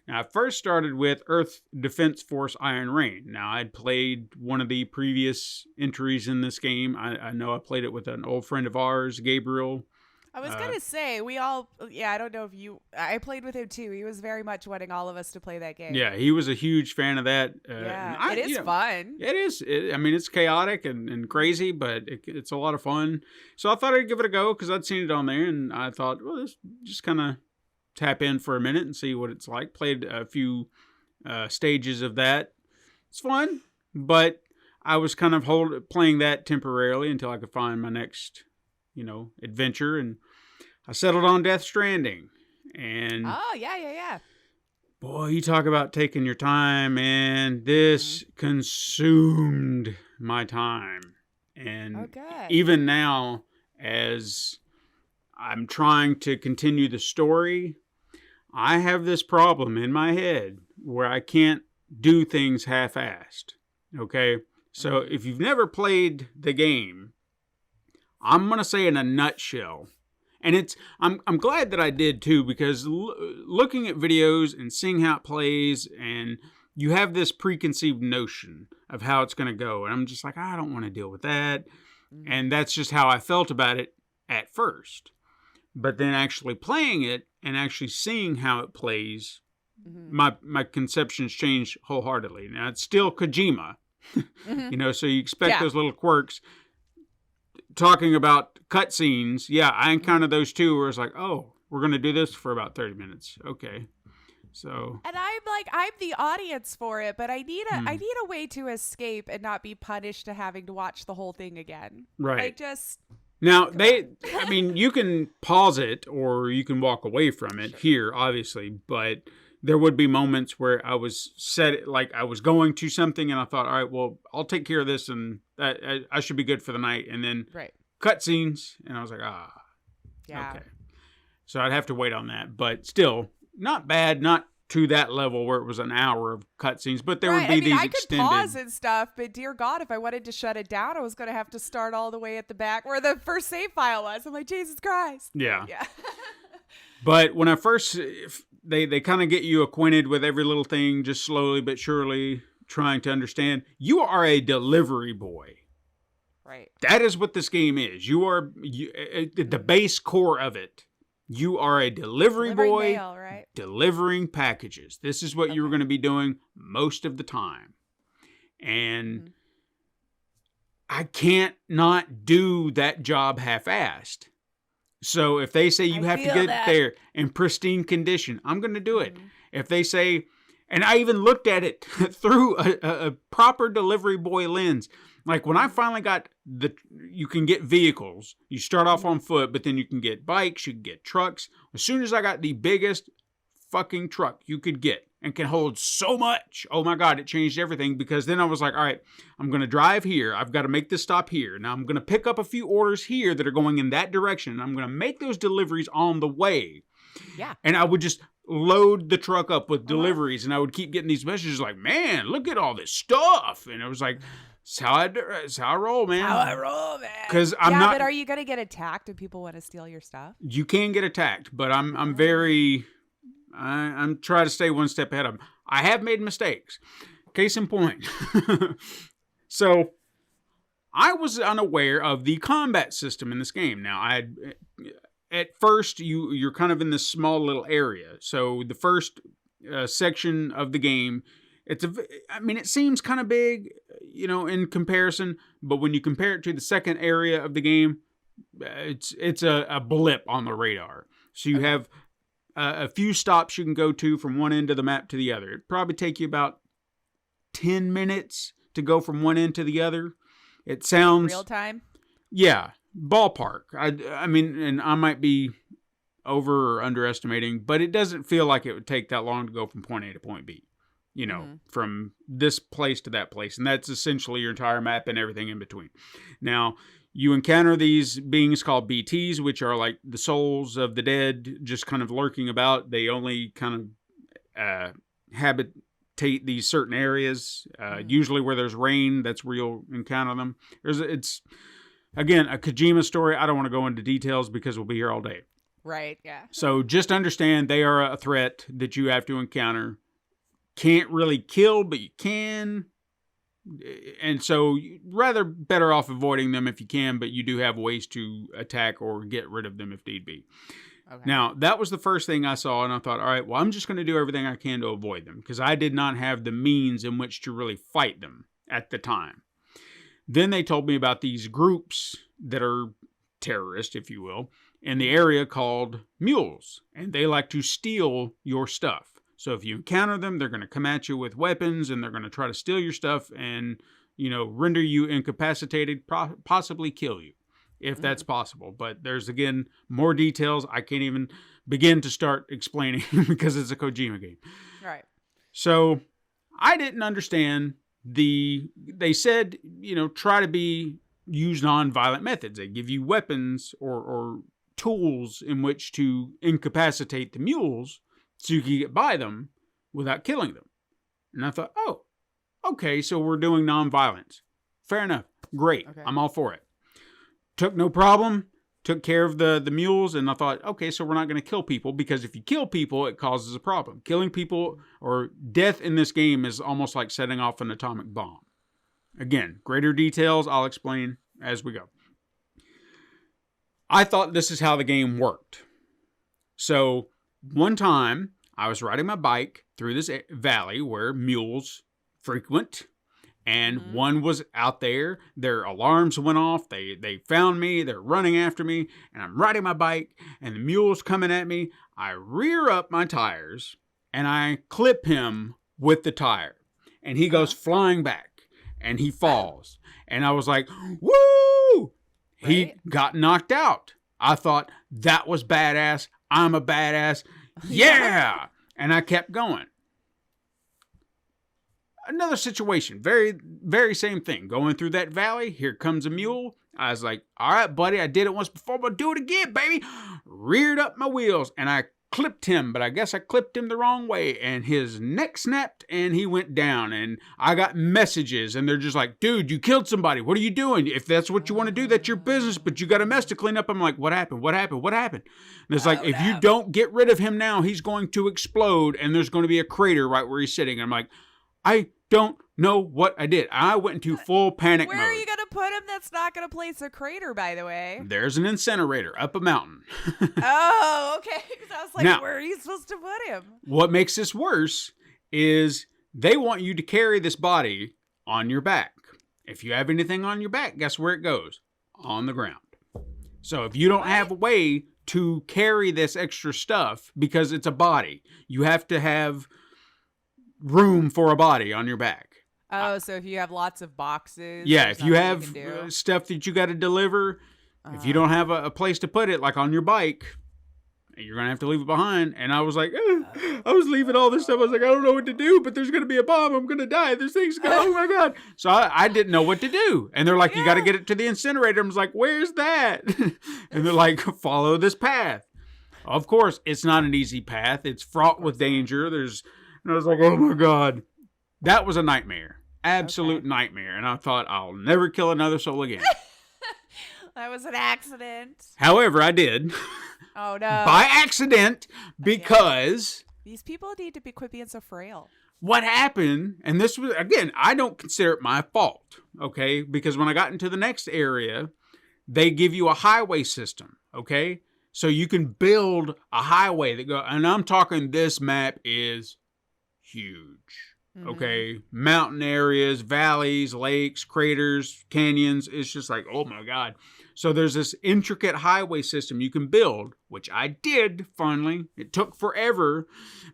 Now, I first started with Earth Defense Force Iron Rain. Now, I'd played one of the previous entries in this game. I know I played it with an old friend of ours, Gabriel. I was going to say, I don't know if I played with him too. He was very much wanting all of us to play that game. Yeah, he was a huge fan of that. It is fun. It is. It's chaotic and crazy, but it's a lot of fun. So I thought I'd give it a go because I'd seen it on there, and I thought, well, this just kind of tap in for a minute and see what it's like. Played a few stages of that. It's fun, but I was kind of playing that temporarily until I could find my next, adventure, and I settled on Death Stranding. And yeah. Boy, you talk about taking your time, and this consumed my time. And even now, as I'm trying to continue the story, I have this problem in my head where I can't do things half-assed. Okay? So if you've never played the game, I'm going to say in a nutshell, and I'm glad that I did too, because looking at videos and seeing how it plays, and you have this preconceived notion of how it's going to go, and I'm just like, I don't want to deal with that. And that's just how I felt about it at first. But then actually playing it and actually seeing how it plays, my conceptions changed wholeheartedly. Now, it's still Kojima, so you expect those little quirks. Talking about cutscenes, I encountered those too, where it's like, oh, we're going to do this for about 30 minutes. Okay. So. And I'm the audience for it, but I need a way to escape and not be punished to having to watch the whole thing again. Right. Now, you can pause it or you can walk away from it here, obviously, but there would be moments where I was I was going to something and I thought, all right, well, I'll take care of this and I should be good for the night. And then cutscenes, and I was like, okay. So I'd have to wait on that, but still, not bad, not to that level where it was an hour of cutscenes, but there would be these extended. I could pause and stuff, but dear God, if I wanted to shut it down, I was going to have to start all the way at the back where the first save file was. I'm like, Jesus Christ. Yeah. But when I first, they kind of get you acquainted with every little thing, just slowly but surely trying to understand. You are a delivery boy. Right. That is what this game is. You are the base core of it. You are a delivering boy, mail, right? Delivering packages. This is what you were going to be doing most of the time. And I can't not do that job half-assed. So if they say you have to get there in pristine condition, I'm going to do it. If they say, and I even looked at it through a proper delivery boy lens. Like when I finally got you can get vehicles. You start off on foot, but then you can get bikes, you can get trucks. As soon as I got the biggest fucking truck you could get and can hold so much. Oh my God, it changed everything, because then I was like, all right, I'm going to drive here. I've got to make this stop here. Now I'm going to pick up a few orders here that are going in that direction. And I'm going to make those deliveries on the way. Yeah. And I would just load the truck up with deliveries, and I would keep getting these messages like, man, look at all this stuff. And it was like, it's how I roll, man. How I roll, man. Because I'm not. But are you going to get attacked if people want to steal your stuff? You can get attacked, but I'm trying to stay one step ahead of them. I have made mistakes. Case in point. So I was unaware of the combat system in this game. Now, at first, you're kind of in this small little area. So the first section of the game, it seems kind of big, in comparison. But when you compare it to the second area of the game, it's a blip on the radar. So you have a few stops you can go to from one end of the map to the other. It'd probably take you about 10 minutes to go from one end to the other. It sounds real time. Yeah, ballpark. I mean, and I might be over or underestimating, but it doesn't feel like it would take that long to go from point A to point B. From this place to that place, and that's essentially your entire map and everything in between. Now, you encounter these beings called BTs, which are like the souls of the dead, just kind of lurking about. They only kind of habitate these certain areas, usually where there's rain. That's where you'll encounter them. It's, again, a Kojima story. I don't want to go into details because we'll be here all day. Right, yeah. So just understand they are a threat that you have to encounter. Can't really kill, but you can. And so rather better off avoiding them if you can, but you do have ways to attack or get rid of them if need be. Okay. Now, that was the first thing I saw, and I thought, all right, well, I'm just going to do everything I can to avoid them, because I did not have the means in which to really fight them at the time. Then they told me about these groups that are terrorists, if you will, in the area called mules, and they like to steal your stuff. So if you encounter them, they're going to come at you with weapons, and they're going to try to steal your stuff and, render you incapacitated, possibly kill you, if that's possible. But there's, again, more details I can't even begin to start explaining because it's a Kojima game. Right. So I didn't understand they said, try to use non-violent methods. They give you weapons or tools in which to incapacitate the mules, so you can get by them without killing them. And I thought, oh, okay, so we're doing nonviolence. Fair enough. Great. Okay. I'm all for it. Took no problem. Took care of the mules. And I thought, okay, so we're not going to kill people, because if you kill people, it causes a problem. Killing people or death in this game is almost like setting off an atomic bomb. Again, greater details I'll explain as we go. I thought this is how the game worked. So one time, I was riding my bike through this valley where mules frequent, and one was out there. Their alarms went off. They found me. They're running after me, and I'm riding my bike, and the mule's coming at me. I rear up my tires, and I clip him with the tire, and he goes flying back, and he falls. And I was like, woo! Right? He got knocked out. I thought, that was badass. I'm a badass. Yeah! And I kept going. Another situation. Very, very same thing. Going through that valley. Here comes a mule. I was like, all right, buddy. I did it once before, but do it again, baby. Reared up my wheels, and I clipped him, but I guess I clipped him the wrong way, and his neck snapped, and he went down, and I got messages, and they're just like, dude, you killed somebody. What are you doing? If that's what you want to do, that's your business, but you got a mess to clean up. I'm like, what happened? What happened? What happened? And it's like, if you don't get rid of him now, he's going to explode, and there's going to be a crater right where he's sitting. And I'm like, I don't know what I did. I went into full panic mode. Where are you going to put him that's not going to place a crater, by the way? There's an incinerator up a mountain. Oh, okay. I was like, now, where are you supposed to put him? What makes this worse is they want you to carry this body on your back. If you have anything on your back, guess where it goes? On the ground. So if you don't have a way to carry this extra stuff, because it's a body, you have to have room for a body on your back. Oh, so if you have lots of boxes. Yeah, if you have stuff that you got to deliver, if you don't have a place to put it, like on your bike, you're going to have to leave it behind. And I was like, I was leaving all this stuff. I was like, I don't know what to do, but there's going to be a bomb. I'm going to die. There's things going, oh my God. So I didn't know what to do. And they're like, you got to get it to the incinerator. I was like, where's that? And they're like, follow this path. Of course, it's not an easy path. It's fraught with danger. And I was like, oh my God. That was a nightmare. Absolute nightmare. And I thought, I'll never kill another soul again. That was an accident. However, I did. Oh, no. By accident, because... These people need to quit being so frail. What happened, and this was, again, I don't consider it my fault, okay? Because when I got into the next area, they give you a highway system, okay? So you can build a highway that go, and I'm talking this map is huge, okay? Mountain areas, valleys, lakes, craters, canyons. It's just like, oh my God. So there's this intricate highway system you can build, which I did finally. It took forever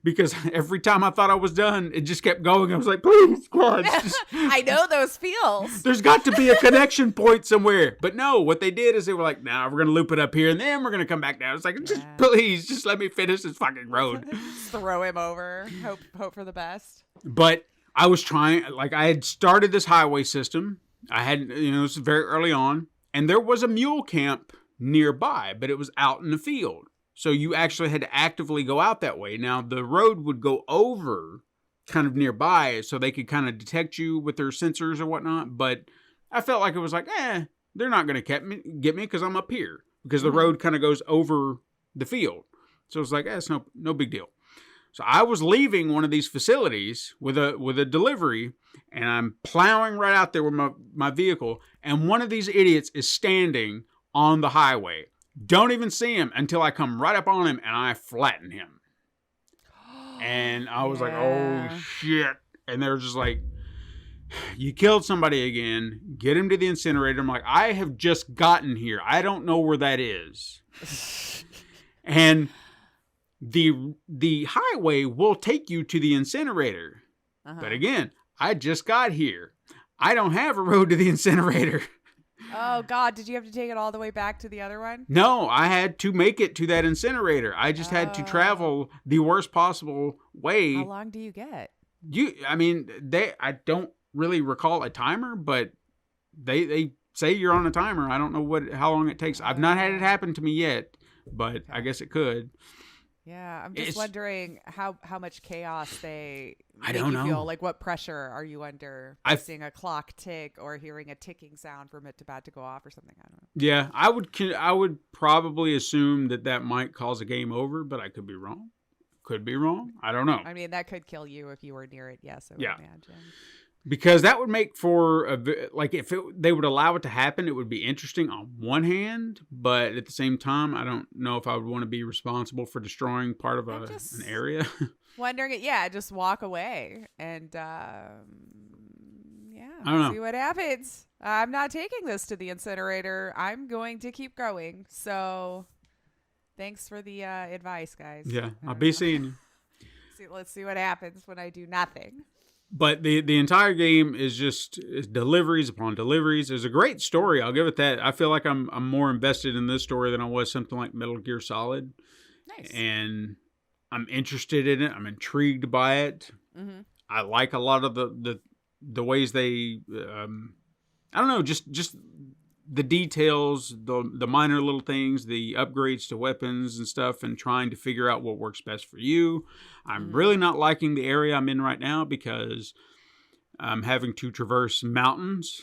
because every time I thought I was done, it just kept going. I was like, please, God. I know those feels. There's got to be a connection point somewhere. But no, what they did is they were like, nah, we're going to loop it up here and then we're going to come back down. It's like, just please, just let me finish this fucking road. Throw him over. Hope for the best. But I was trying, like I had started this highway system. I had, this was very early on. And there was a mule camp nearby, but it was out in the field. So you actually had to actively go out that way. Now, the road would go over kind of nearby so they could kind of detect you with their sensors or whatnot. But I felt like it was like, they're not going to get me because I'm up here. Because the road kind of goes over the field. So it's like, it's no big deal. So I was leaving one of these facilities with a delivery, and I'm plowing right out there with my vehicle, and one of these idiots is standing on the highway. Don't even see him until I come right up on him, and I flatten him. And I was like, oh, shit. And they're just like, you killed somebody again. Get him to the incinerator. I'm like, I have just gotten here. I don't know where that is. And... The highway will take you to the incinerator. But again, I just got here. I don't have a road to the incinerator. Oh, God. Did you have to take it all the way back to the other one? No, I had to make it to that incinerator. I just had to travel the worst possible way. How long do you get? I don't really recall a timer, but they say you're on a timer. I don't know how long it takes. I've not had it happen to me yet, but I guess it could. Yeah, I'm just wondering how much chaos they I don't know. Feel. Like, what pressure are you under? Seeing a clock tick or hearing a ticking sound from it about to go off or something? I don't know. Yeah, I would probably assume that might cause a game over, but I could be wrong. Could be wrong. I don't know. I mean, that could kill you if you were near it. Yes, I would imagine. Because that would make for if they would allow it to happen, it would be interesting on one hand, but at the same time, I don't know if I would want to be responsible for destroying part of an area. Wondering it, just walk away and I don't know. See what happens. I'm not taking this to the incinerator. I'm going to keep going. So, thanks for the advice, guys. Yeah, I'll be seeing you. Let's see what happens when I do nothing. But the entire game is just deliveries upon deliveries. There's a great story. I'll give it that. I feel like I'm more invested in this story than I was something like Metal Gear Solid. Nice. And I'm interested in it. I'm intrigued by it. Mm-hmm. I like a lot of the ways they, I don't know, just the details, the minor little things, the upgrades to weapons and stuff, and trying to figure out what works best for you. I'm really not liking the area I'm in right now because I'm having to traverse mountains,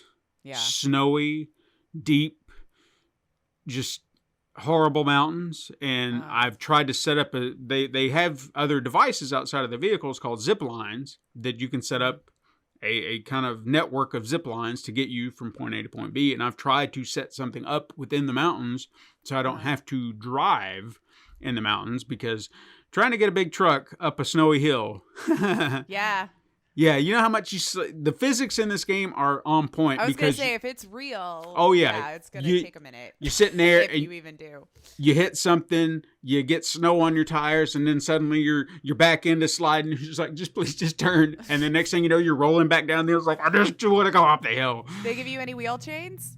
snowy, deep, just horrible mountains. And I've tried to set up they have other devices outside of the vehicles called zip lines that you can set up a kind of network of zip lines to get you from point A to point B. And I've tried to set something up within the mountains so I don't have to drive in the mountains, because trying to get a big truck up a snowy hill. Yeah, you know how much the physics in this game are on point. I was going to say, if it's real, it's going to take a minute. You're sitting there, if you even do. You hit something, you get snow on your tires, and then suddenly your back end is sliding. You're just like, please turn. And the next thing you know, you're rolling back down the hill. It's like, I just want to go up the hill. They give you any wheel chains?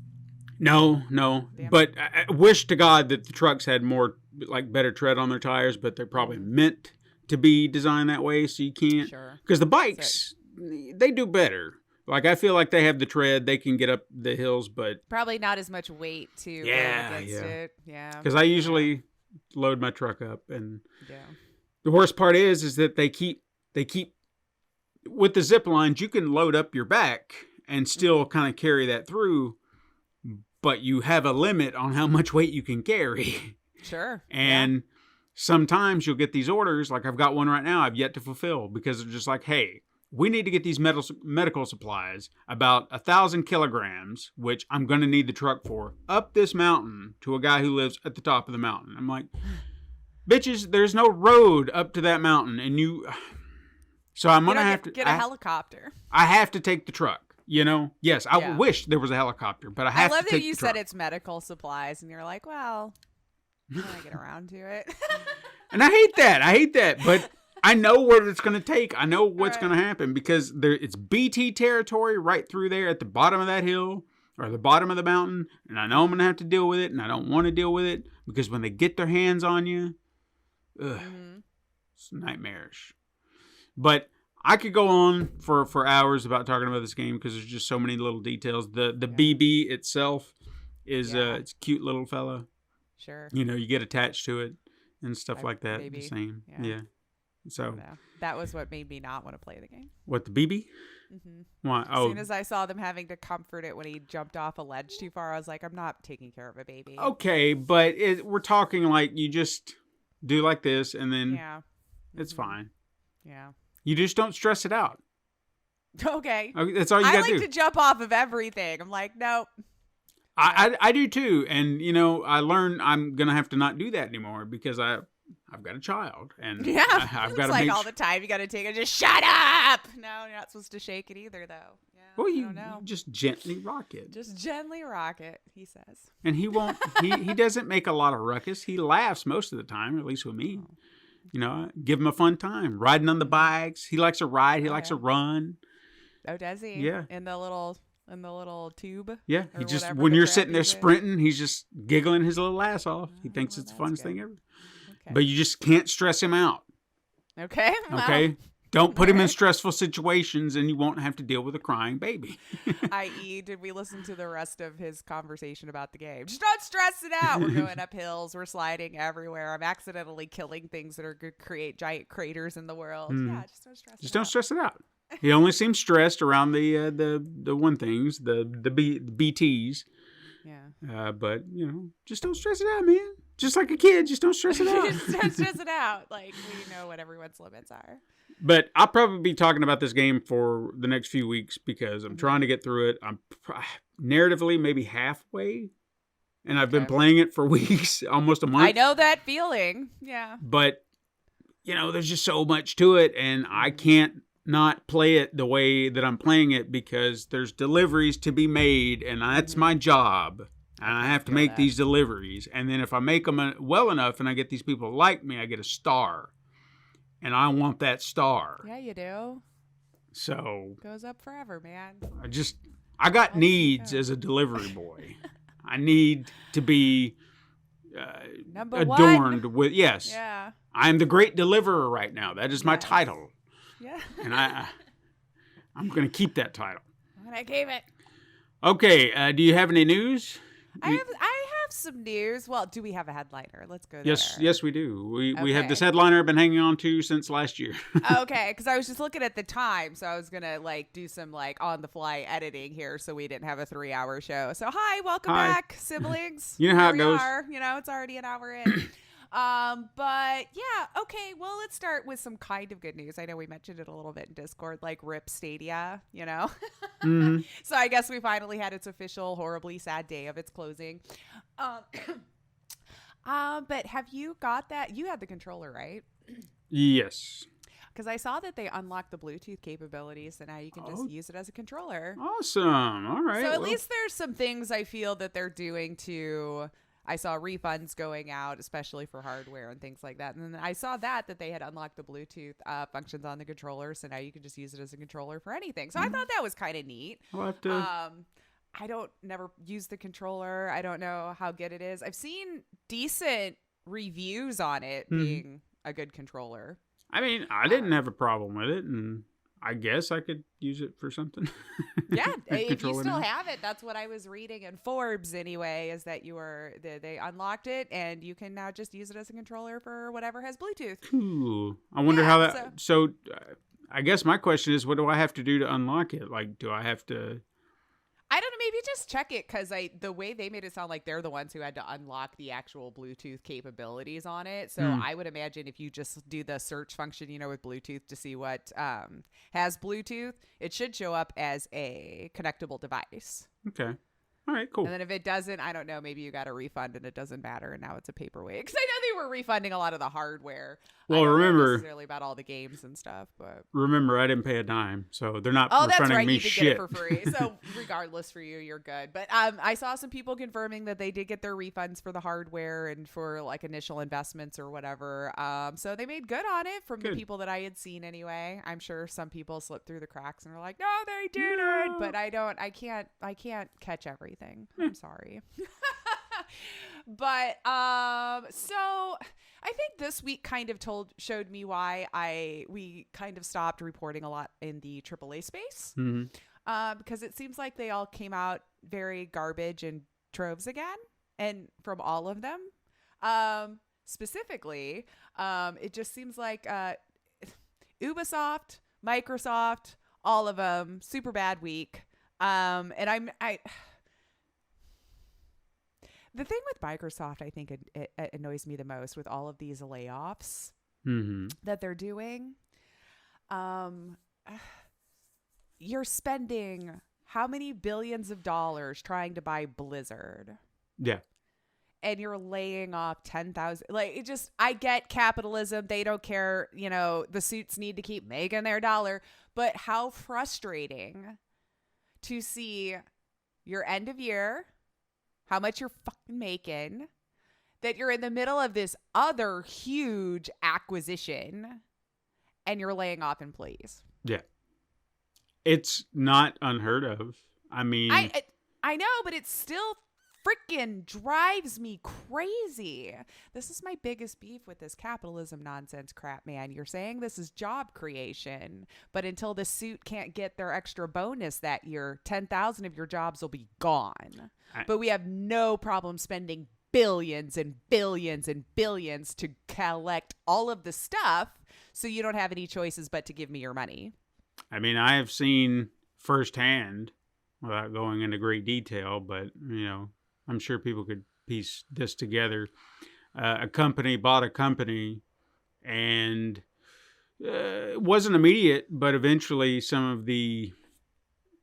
No. Damn. But I wish to God that the trucks had more like better tread on their tires, but they're probably meant to be designed that way, so you can't. Sure. Because the bikes, they do better. Like, I feel like they have the tread, they can get up the hills, but Probably not as much weight to go against it. Yeah. because I usually load my truck up, and Yeah. the worst part is that they keep with the zip lines, you can load up your back and still kind of carry that through, but you have a limit on how much weight you can carry. Sure. And sometimes you'll get these orders, like I've got one right now I've yet to fulfill, because they're just like, hey, we need to get these medical supplies, about 1,000 kilograms, which I'm going to need the truck for, up this mountain to a guy who lives at the top of the mountain. I'm like, bitches, there's no road up to that mountain, and you... So I'm going to have to... Get a helicopter. I have to take the truck, you know? Yes, I wish there was a helicopter, but I have to take the truck. I love that you said it's medical supplies, and you're like, well, when I get around to it. And I hate that, but I know what it's going to take. I know what's going to happen, because it's BT territory right through there at the bottom of that hill, or the bottom of the mountain, and I know I'm going to have to deal with it, and I don't want to deal with it, because when they get their hands on you, it's nightmarish. But I could go on for hours about talking about this game, because there's just so many little details. The BB itself is it's a cute little fella. Sure. You know, you get attached to it and stuff like that. Maybe. The same. Yeah. So that was what made me not want to play the game. What, the BB? Mm-hmm. Why? As soon as I saw them having to comfort it when he jumped off a ledge too far, I was like, I'm not taking care of a baby. Okay, but we're talking like you just do like this, and then it's fine. Yeah. You just don't stress it out. Okay. That's all you got to do. I like to jump off of everything. I'm like, nope. I do too, and you know, I learned I'm gonna have to not do that anymore, because I've got a child, and I've got to like all the time you got to take it. Just shut up. No, you're not supposed to shake it either, though. Yeah. Well, you just gently rock it. Just gently rock it, he says. And he won't. he doesn't make a lot of ruckus. He laughs most of the time, at least with me. Oh. You know, give him a fun time riding on the bikes. He likes to ride. He likes to run. Oh, does he? Yeah. In the little tube. Yeah. He just, when you're sitting there sprinting, he's just giggling his little ass off. He thinks it's the funnest thing ever. Okay. But you just can't stress him out. Okay. Okay. Don't put him in stressful situations, and you won't have to deal with a crying baby. I.e., did we listen to the rest of his conversation about the game? Just don't stress it out. We're going up hills. We're sliding everywhere. I'm accidentally killing things that are going to create giant craters in the world. Yeah, just don't stress it out. Just don't stress it out. He only seems stressed around the one things, the BTs. Yeah. But, you know, just don't stress it out, man. Just like a kid, just don't stress it out. Just don't stress it out. Like, we know what everyone's limits are. But I'll probably be talking about this game for the next few weeks, because I'm trying to get through it. I'm narratively maybe halfway, and I've been playing it for weeks, almost a month. I know that feeling. Yeah. But, you know, there's just so much to it, and I can't not play it the way that I'm playing it, because there's deliveries to be made, and that's my job. And I have to make these deliveries. And then if I make them well enough and I get these people to like me, I get a star. And I want that star. Yeah, you do. So. Goes up forever, man. I got needs as a delivery boy. I need to be adorned with, yes. Yeah. I am the great deliverer right now. That is my title. Yeah. And I'm going to keep that title. And I gave it. Okay. Do you have any news? I have some news. Well, do we have a headliner? Let's go there. Yes, we do. We have this headliner I've been hanging on to since last year. Okay, because I was just looking at the time, so I was gonna do some on the fly editing here, so we didn't have a 3-hour show. So welcome back, siblings. You know how it goes. It's already an hour in. But yeah, okay. Well, let's start with some kind of good news. I know we mentioned it a little bit in Discord, like RIP Stadia, you know? Mm-hmm. So I guess we finally had its official horribly sad day of its closing. But have you got that? You had the controller, right? Yes. Because I saw that they unlocked the Bluetooth capabilities, so now you can just use it as a controller. Awesome. All right. So at least there's some things I feel that they're doing to... I saw refunds going out, especially for hardware and things like that. And then I saw that they had unlocked the Bluetooth functions on the controller, so now you can just use it as a controller for anything. So I thought that was kind of neat. I'll have to... I don't never use the controller. I don't know how good it is. I've seen decent reviews on it being a good controller. I mean, I didn't have a problem with it, and I guess I could use it for something. Yeah, if you Controller still now. have it, that's what I was reading in Forbes anyway, is that they unlocked it and you can now just use it as a controller for whatever has Bluetooth. Ooh, I wonder Yeah, how that. So, I guess my question is, what do I have to do to unlock it? Like, do I have to? I don't know, maybe just check it, because the way they made it sound like they're the ones who had to unlock the actual Bluetooth capabilities on it. So I would imagine if you just do the search function, with Bluetooth to see what has Bluetooth, it should show up as a connectable device. Okay. All right. Cool. And then if it doesn't, I don't know, maybe you got a refund and it doesn't matter, and now it's a paperweight. Because I know they were refunding a lot of the hardware. Well, I don't know remember- necessarily about all the games and stuff, but Remember, I didn't pay a dime, so they're not oh, that's refunding right, me you did shit. get it for free. So regardless, for you, you're good. But I saw some people confirming that they did get their refunds for the hardware and for like initial investments or whatever. So they made good on it from the Good. people that I had seen anyway. I'm sure some people slipped through the cracks and were like, no, they didn't. But I can't catch everything. I'm sorry. But so I think this week kind of showed me why we kind of stopped reporting a lot in the AAA space, because it seems like they all came out very garbage in troves again, and from all of them. Specifically, it just seems like Ubisoft, Microsoft, all of them, super bad week. And the thing with Microsoft, I think it annoys me the most with all of these layoffs that they're doing. You're spending how many billions of dollars trying to buy Blizzard? Yeah. And you're laying off 10,000. Like, it just, I get capitalism. They don't care. The suits need to keep making their dollar. But how frustrating to see your end of year, how much you're fucking making, that you're in the middle of this other huge acquisition and you're laying off employees. Yeah. It's not unheard of. I mean, I know, but it still freaking drives me crazy. This is my biggest beef with this capitalism nonsense crap, man. You're saying this is job creation, but until the suit can't get their extra bonus that year, 10,000 of your jobs will be gone. But we have no problem spending billions and billions and billions to collect all of the stuff, so you don't have any choices but to give me your money. I mean, I have seen firsthand, without going into great detail, but, I'm sure people could piece this together. A company bought a company, and it wasn't immediate, but eventually some of the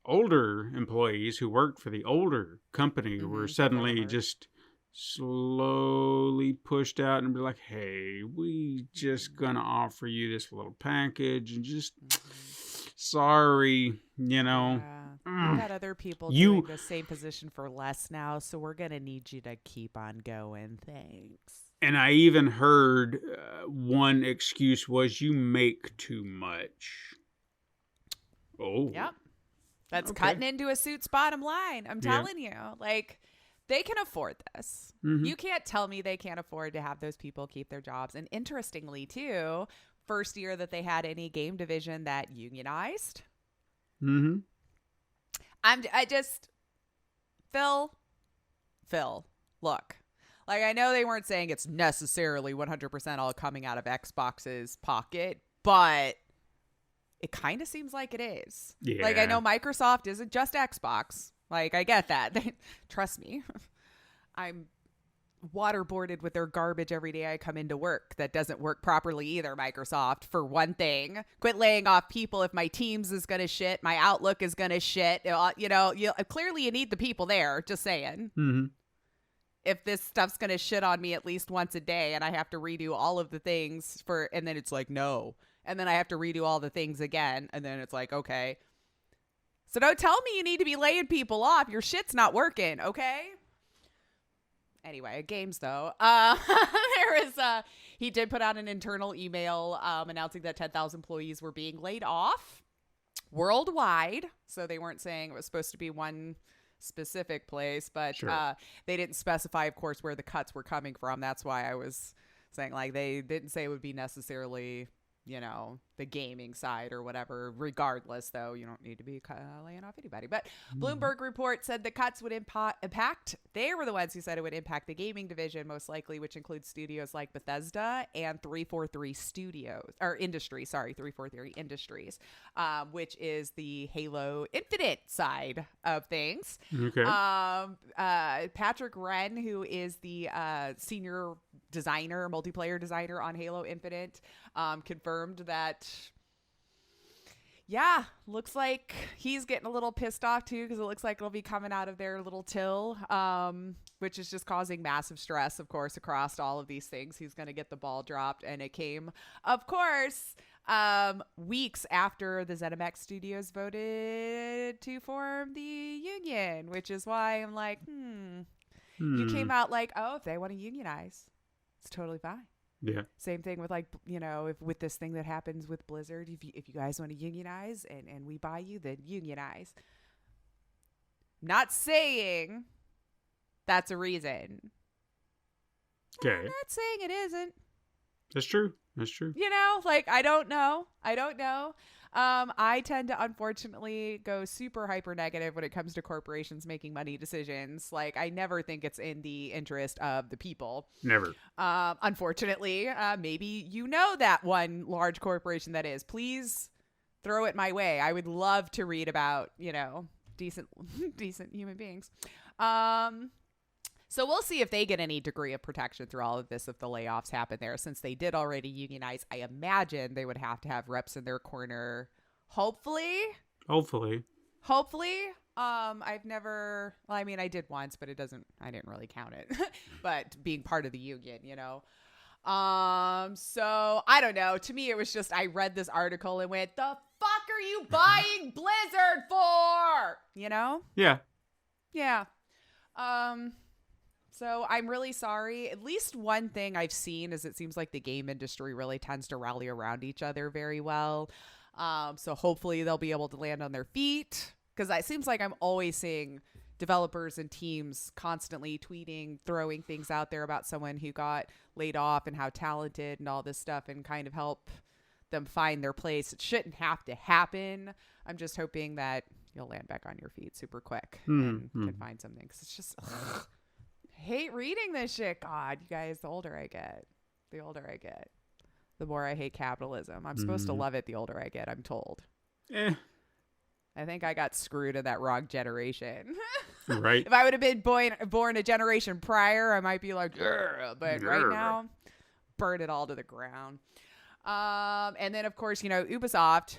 older employees who worked for the older company were suddenly just slowly pushed out and be like, hey, we just gonna offer you this little package and just sorry, Yeah. We've got other people doing the same position for less now, so we're gonna need you to keep on going. Thanks. And I even heard one excuse was you make too much. Oh. Yep. That's Okay. cutting into a suit's bottom line. I'm telling you, like, they can afford this. You can't tell me they can't afford to have those people keep their jobs. And interestingly, too, first year that they had any game division that unionized. Phil, look. Like, I know they weren't saying it's necessarily 100% all coming out of Xbox's pocket, but it kind of seems like it is. Yeah. Like, I know Microsoft isn't just Xbox. Like, I get that. Trust me. I'm waterboarded with their garbage every day I come into work. That doesn't work properly either, Microsoft, for one thing. Quit laying off people if my Teams is going to shit, my Outlook is going to shit. Clearly you need the people there, just saying. If this stuff's going to shit on me at least once a day and I have to redo all of the things and then it's like, no. And then I have to redo all the things again. And then it's like, okay. So don't tell me you need to be laying people off. Your shit's not working, okay? Anyway, games though. He did put out an internal email announcing that 10,000 employees were being laid off worldwide. So they weren't saying it was supposed to be one specific place, but Sure. they didn't specify, of course, where the cuts were coming from. That's why I was saying, like, they didn't say it would be necessarily, the gaming side or whatever. Regardless, though, you don't need to be laying off anybody. But Bloomberg report said the cuts would impact. They were the ones who said it would impact the gaming division most likely, which includes studios like Bethesda and 343 Industries. Sorry, 343 Industries, which is the Halo Infinite side of things. Okay. Patrick Wren, who is the senior multiplayer designer on Halo Infinite, confirmed that, looks like he's getting a little pissed off too, because it looks like it'll be coming out of their little till, which is just causing massive stress, of course, across all of these things. He's going to get the ball dropped, and it came, of course, weeks after the ZeniMax Studios voted to form the union, which is why I'm like, You came out like, oh, if they want to unionize, it's totally fine. Yeah. Same thing with, like, if with this thing that happens with Blizzard, if you guys want to unionize and we buy you, then unionize. Not saying that's a reason. Okay. I'm not saying it isn't. That's true. I don't know. I tend to, unfortunately, go super hyper negative when it comes to corporations making money decisions. Like, I never think it's in the interest of the people. Never. Unfortunately, maybe that one large corporation that is. Please throw it my way. I would love to read about, decent human beings. So we'll see if they get any degree of protection through all of this if the layoffs happen there. Since they did already unionize, I imagine they would have to have reps in their corner. Hopefully. I've never, I did once, but I didn't really count it. But being part of the union, So I don't know. To me, it was just, I read this article and went, the fuck are you buying Blizzard for? Yeah. Yeah. So I'm really sorry. At least one thing I've seen is it seems like the game industry really tends to rally around each other very well. So hopefully they'll be able to land on their feet, because it seems like I'm always seeing developers and teams constantly tweeting, throwing things out there about someone who got laid off and how talented and all this stuff, and kind of help them find their place. It shouldn't have to happen. I'm just hoping that you'll land back on your feet super quick and can find something, because it's just... hate reading this shit. God, you guys, the older I get, the more I hate capitalism. I'm supposed to love it the older I get, I'm told. I think I got screwed in that wrong generation. Right. If I would have been born a generation prior, I might be like, but right now, burn it all to the ground. And then, of course, Ubisoft,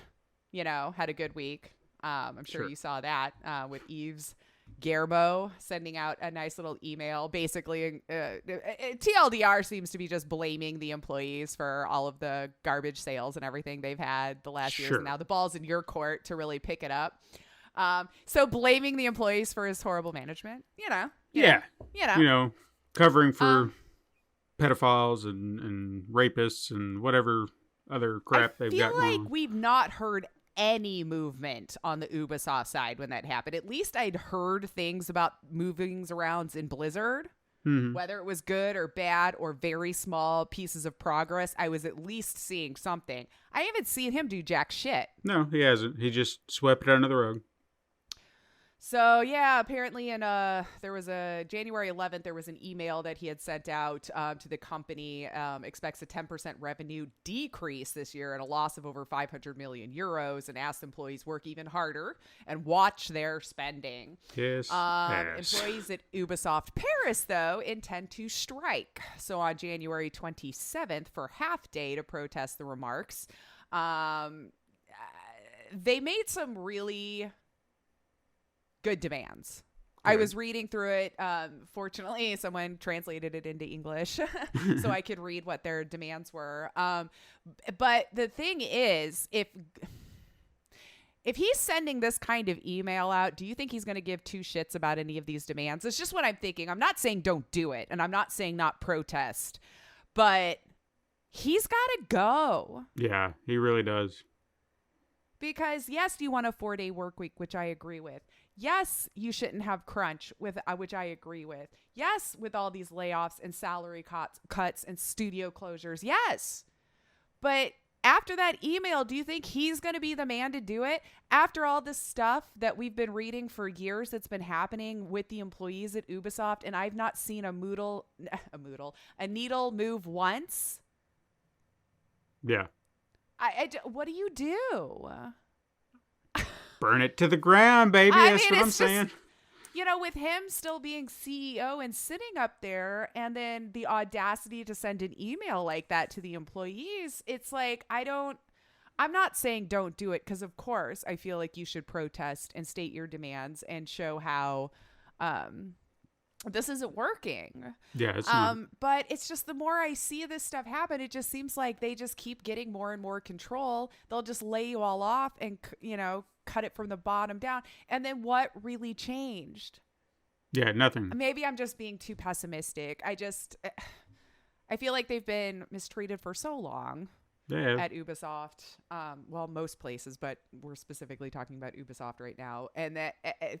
had a good week. I'm sure you saw that with Yves Guillemot sending out a nice little email. Basically, TLDR seems to be just blaming the employees for all of the garbage sales and everything they've had the last years. And now the ball's in your court to really pick it up. So blaming the employees for his horrible management, covering for pedophiles and rapists and whatever other crap they've got going on. I feel like we've not heard any movement on the Ubisoft side when that happened. At least I'd heard things about movings around in Blizzard, whether it was good or bad or very small pieces of progress. I was at least seeing something. I haven't seen him do jack shit. No, he hasn't. He just swept it under the rug. So, yeah, apparently there was a January 11th, there was an email that he had sent out to the company, expects a 10% revenue decrease this year and a loss of over 500 million euros, and asked employees work even harder and watch their spending. Yes. Employees at Ubisoft Paris, though, intend to strike. So on January 27th for half day to protest the remarks. They made some really good demands. I was reading through it. Fortunately, someone translated it into English so I could read what their demands were. But the thing is, if he's sending this kind of email out, do you think he's going to give two shits about any of these demands? It's just what I'm thinking. I'm not saying don't do it, and I'm not saying not protest, but he's got to go. Yeah, he really does. Because yes, you want a 4-day work week, which I agree with. Yes, you shouldn't have crunch, which I agree with. Yes, with all these layoffs and salary cuts and studio closures. Yes. But after that email, do you think he's going to be the man to do it? After all this stuff that we've been reading for years that's been happening with the employees at Ubisoft, and I've not seen a needle move once. Yeah. What do you do? Burn it to the ground, baby. That's what I'm saying. With him still being CEO and sitting up there, and then the audacity to send an email like that to the employees, it's like, I'm not saying don't do it, because of course I feel like you should protest and state your demands and show how this isn't working. Yeah. But it's just, the more I see this stuff happen, it just seems like they just keep getting more and more control. They'll just lay you all off and, cut it from the bottom down. And then what really changed? Yeah, nothing. Maybe I'm just being too pessimistic. I feel like they've been mistreated for so long at Ubisoft. Well, most places, but we're specifically talking about Ubisoft right now. And that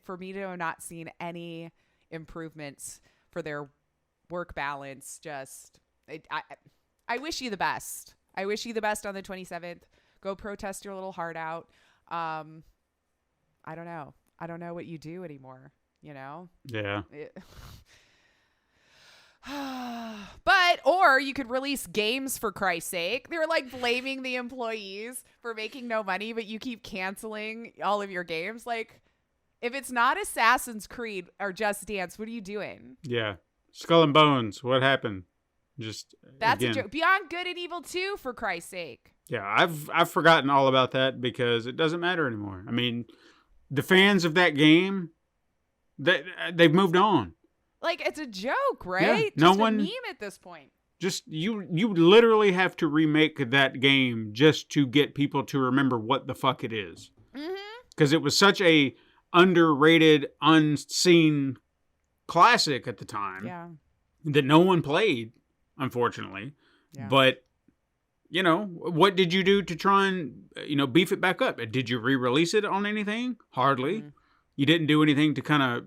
for me to have not seen any improvements for their work balance, I wish you the best. I wish you the best on the 27th. Go protest your little heart out. I don't know. I don't know what you do anymore, Yeah. Or you could release games, for Christ's sake. They're like blaming the employees for making no money, but you keep canceling all of your games. Like, if it's not Assassin's Creed or Just Dance, what are you doing? Yeah. Skull and Bones. What happened? That's a joke. Beyond Good and Evil 2, for Christ's sake. Yeah, I've forgotten all about that because it doesn't matter anymore. I mean, the fans of that game, they've moved on. Like, it's a joke, right? Yeah, just a meme at this point. Just you literally have to remake that game just to get people to remember what the fuck it is. Because it was such a underrated, unseen classic at the time that no one played, unfortunately. Yeah. But what did you do to try and beef it back up? Did you re-release it on anything? Hardly. You didn't do anything to kind of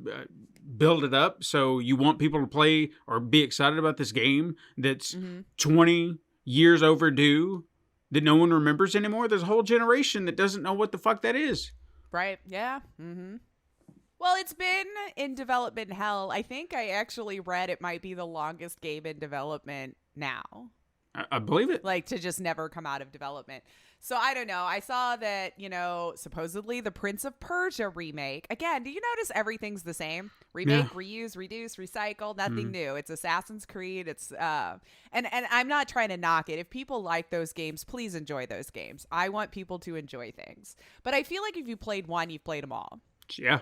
build it up so you want people to play or be excited about this game that's 20 years overdue, that no one remembers anymore. There's a whole generation that doesn't know what the fuck that is. Right. Yeah. Well, it's been in development hell. I think I actually read it might be the longest game in development now. I believe it. Like, to just never come out of development. So I don't know. I saw that, supposedly the Prince of Persia remake. Again, do you notice everything's the same? Remake, reuse, reduce, recycle, nothing new. It's Assassin's Creed. It's and I'm not trying to knock it. If people like those games, please enjoy those games. I want people to enjoy things. But I feel like if you played one, you've played them all. Yeah.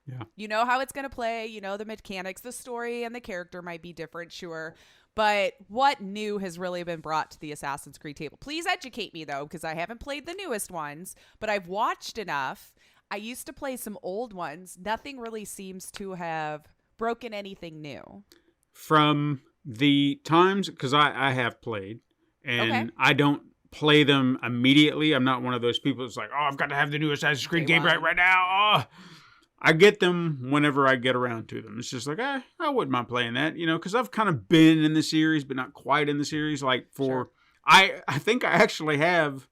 Yeah. You know how it's going to play, the mechanics, the story, and the character might be different, sure. But what new has really been brought to the Assassin's Creed table? Please educate me, though, because I haven't played the newest ones, but I've watched enough. I used to play some old ones. Nothing really seems to have broken anything new. From the times, because I have played, and I don't play them immediately. I'm not one of those people that's like, oh, I've got to have the new Assassin's Creed game right now. Oh. I get them whenever I get around to them. It's just like, I wouldn't mind playing that, because I've kind of been in the series, but not quite in the series. Like I think I actually have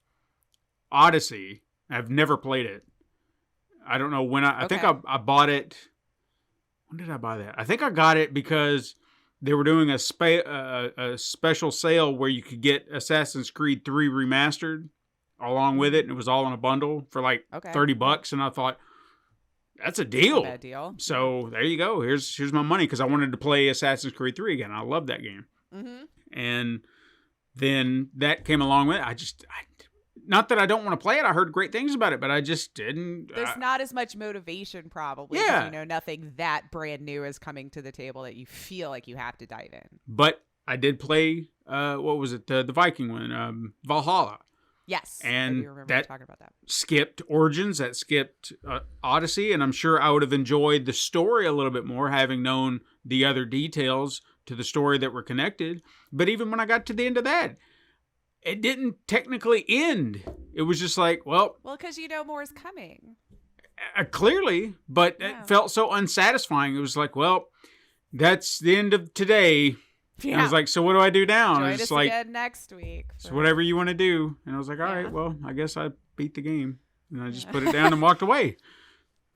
Odyssey. I've never played it. I don't know when I think I bought it. When did I buy that? I think I got it because they were doing a special sale where you could get Assassin's Creed 3 remastered along with it. And it was all in a bundle for like $30. And I thought, that's a deal. Bad deal. So there you go. Here's my money because I wanted to play Assassin's Creed 3 again. I love that game. And then that came along with it. I not that I don't want to play it. I heard great things about it, but I just didn't. There's not as much motivation probably. Yeah. Nothing that brand new is coming to the table that you feel like you have to dive in. But I did play, what was it? The Viking one, Valhalla. Yes, and I do remember talking about that. Skipped Origins, that skipped Odyssey, and I'm sure I would have enjoyed the story a little bit more having known the other details to the story that were connected. But even when I got to the end of that, it didn't technically end. It was just like, well, because you know more is coming. Clearly, but Yeah. it felt so unsatisfying. It was like, well, that's the end of today. Yeah. And I was like, so what do I do now? And Join I was us just like, again next week. so whatever you want to do. And I was like, all Yeah. right, well, I guess I beat the game. And I just put it down and walked away.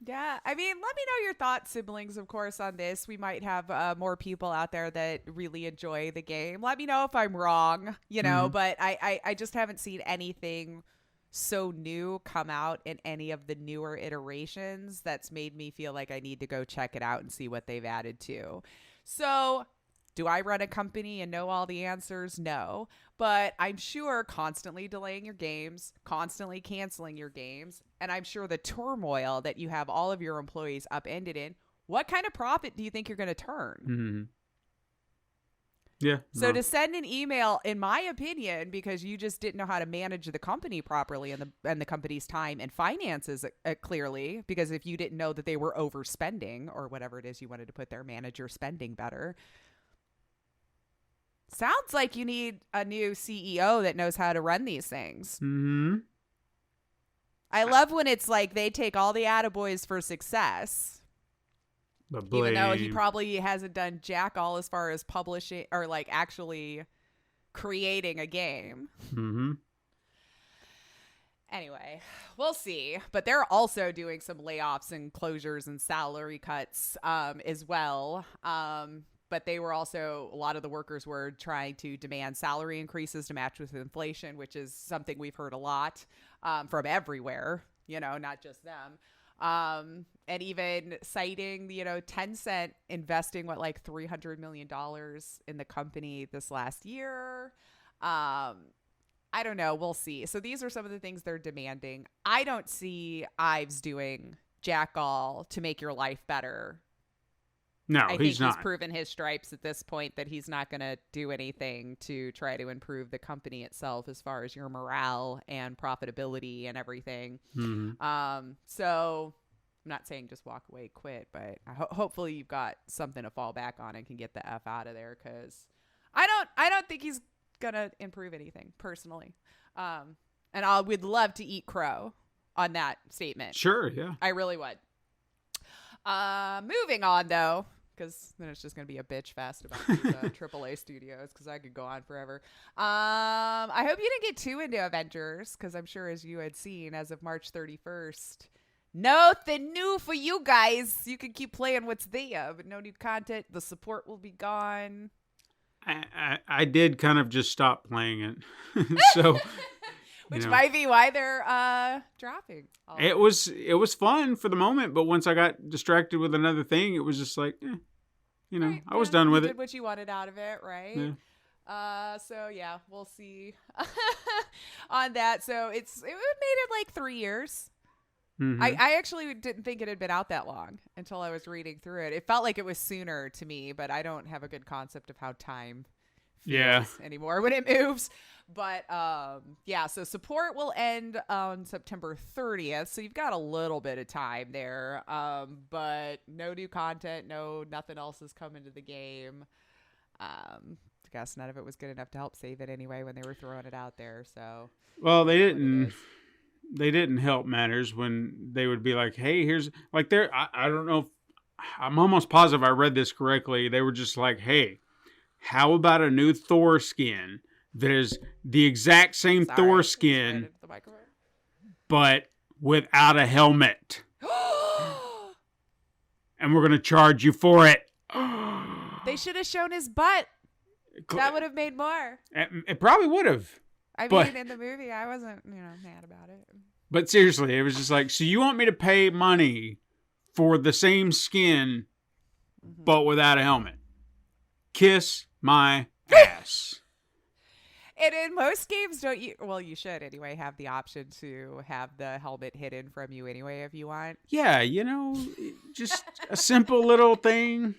Yeah, I mean, let me know your thoughts, siblings, of course, on this. We might have more people out there that really enjoy the game. Let me know if I'm wrong, but I just haven't seen anything so new come out in any of the newer iterations that's made me feel like I need to go check it out and see what they've added to. So, do I run a company and know all the answers? No. But I'm sure constantly delaying your games, constantly canceling your games, and I'm sure the turmoil that you have all of your employees upended in, what kind of profit do you think you're going to turn? Mm-hmm. Yeah. So to send an email, in my opinion, because you just didn't know how to manage the company properly and the company's time and finances clearly, because if you didn't know that they were overspending or whatever it is you wanted to put there, manager spending better. Sounds like you need a new CEO that knows how to run these things. Mm-hmm. I love when it's like they take all the attaboys for success. Even though he probably hasn't done jack all as far as publishing or like actually creating a game. Mm-hmm. Anyway, we'll see. But they're also doing some layoffs and closures and salary cuts as well. But they were also, a lot of the workers were trying to demand salary increases to match with inflation, which is something we've heard a lot from everywhere, not just them. And even citing, Tencent investing $300 million in the company this last year. I don't know. We'll see. So these are some of the things they're demanding. I don't see Ives doing jack all to make your life better. No, I think he's not. He's proven his stripes at this point that he's not going to do anything to try to improve the company itself as far as your morale and profitability and everything. Mm-hmm. So I'm not saying just walk away, quit, but hopefully you've got something to fall back on and can get the F out of there, because I don't think he's gonna improve anything personally. And I would love to eat crow on that statement. Sure, yeah. I really would. Moving on though, because then it's just going to be a bitch fest about these AAA studios, because I could go on forever. I hope you didn't get too into Avengers, because I'm sure, as you had seen, as of March 31st, nothing new for you guys. You can keep playing what's there, but no new content. The support will be gone. I did kind of just stop playing it. So... Which might be why they're dropping. It was fun for the moment, but once I got distracted with another thing, it was just like, right, I was done with you it. Did what you wanted out of it, right? Yeah. So yeah, we'll see on that. So it made it 3 years. Mm-hmm. I actually didn't think it had been out that long until I was reading through it. It felt like it was sooner to me, but I don't have a good concept of how time feels anymore when it moves. But so support will end on September 30th, so you've got a little bit of time there, but no new content, nothing else is coming to the game. I guess none of it was good enough to help save it anyway when they were throwing it out there. So well, they didn't help matters when they would be like, hey, here's like I don't know if, I'm almost positive I read this correctly. They were just like, hey, how about a new Thor skin that is the exact same Thor skin, but without a helmet? And we're going to charge you for it. They should have shown his butt. That would have made more. It probably would have. I mean, in the movie, I wasn't, mad about it. But seriously, it was just like, so you want me to pay money for the same skin, but without a helmet? Kiss my ass. And in most games, don't you? Well, you should anyway have the option to have the helmet hidden from you anyway if you want. Yeah, just a simple little thing.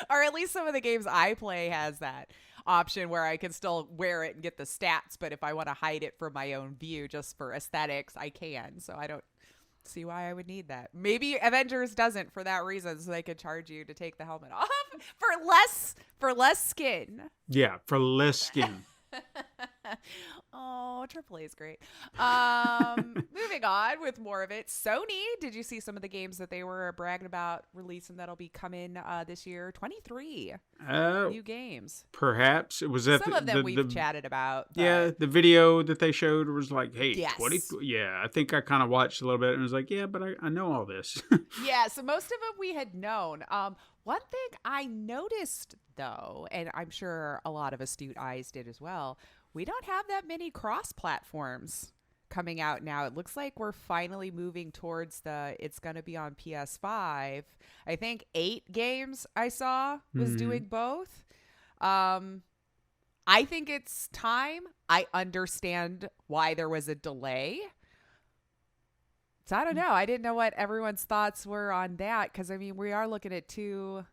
Or at least some of the games I play has that option where I can still wear it and get the stats. But if I want to hide it from my own view just for aesthetics, I can. So I don't see why I would need that. Maybe Avengers doesn't for that reason, so they could charge you to take the helmet off for less skin. Yeah, for less skin. Oh, AAA is great. Moving on with more of it. Sony, did you see some of the games that they were bragging about releasing that'll be coming this year? 23 new games. Perhaps it was at Some of them we've chatted about. Yeah, the video that they showed was like, hey, yes. 20. Yeah, I think I kind of watched a little bit and was like, yeah, but I know all this. Yeah, so most of them we had known. One thing I noticed, though, and I'm sure a lot of astute eyes did as well, we don't have that many cross-platforms coming out now. It looks like we're finally moving towards it's going to be on PS5. I think 8 games I saw was doing both. I think it's time. I understand why there was a delay. So I don't know. I didn't know what everyone's thoughts were on that because, I mean, we are looking at 2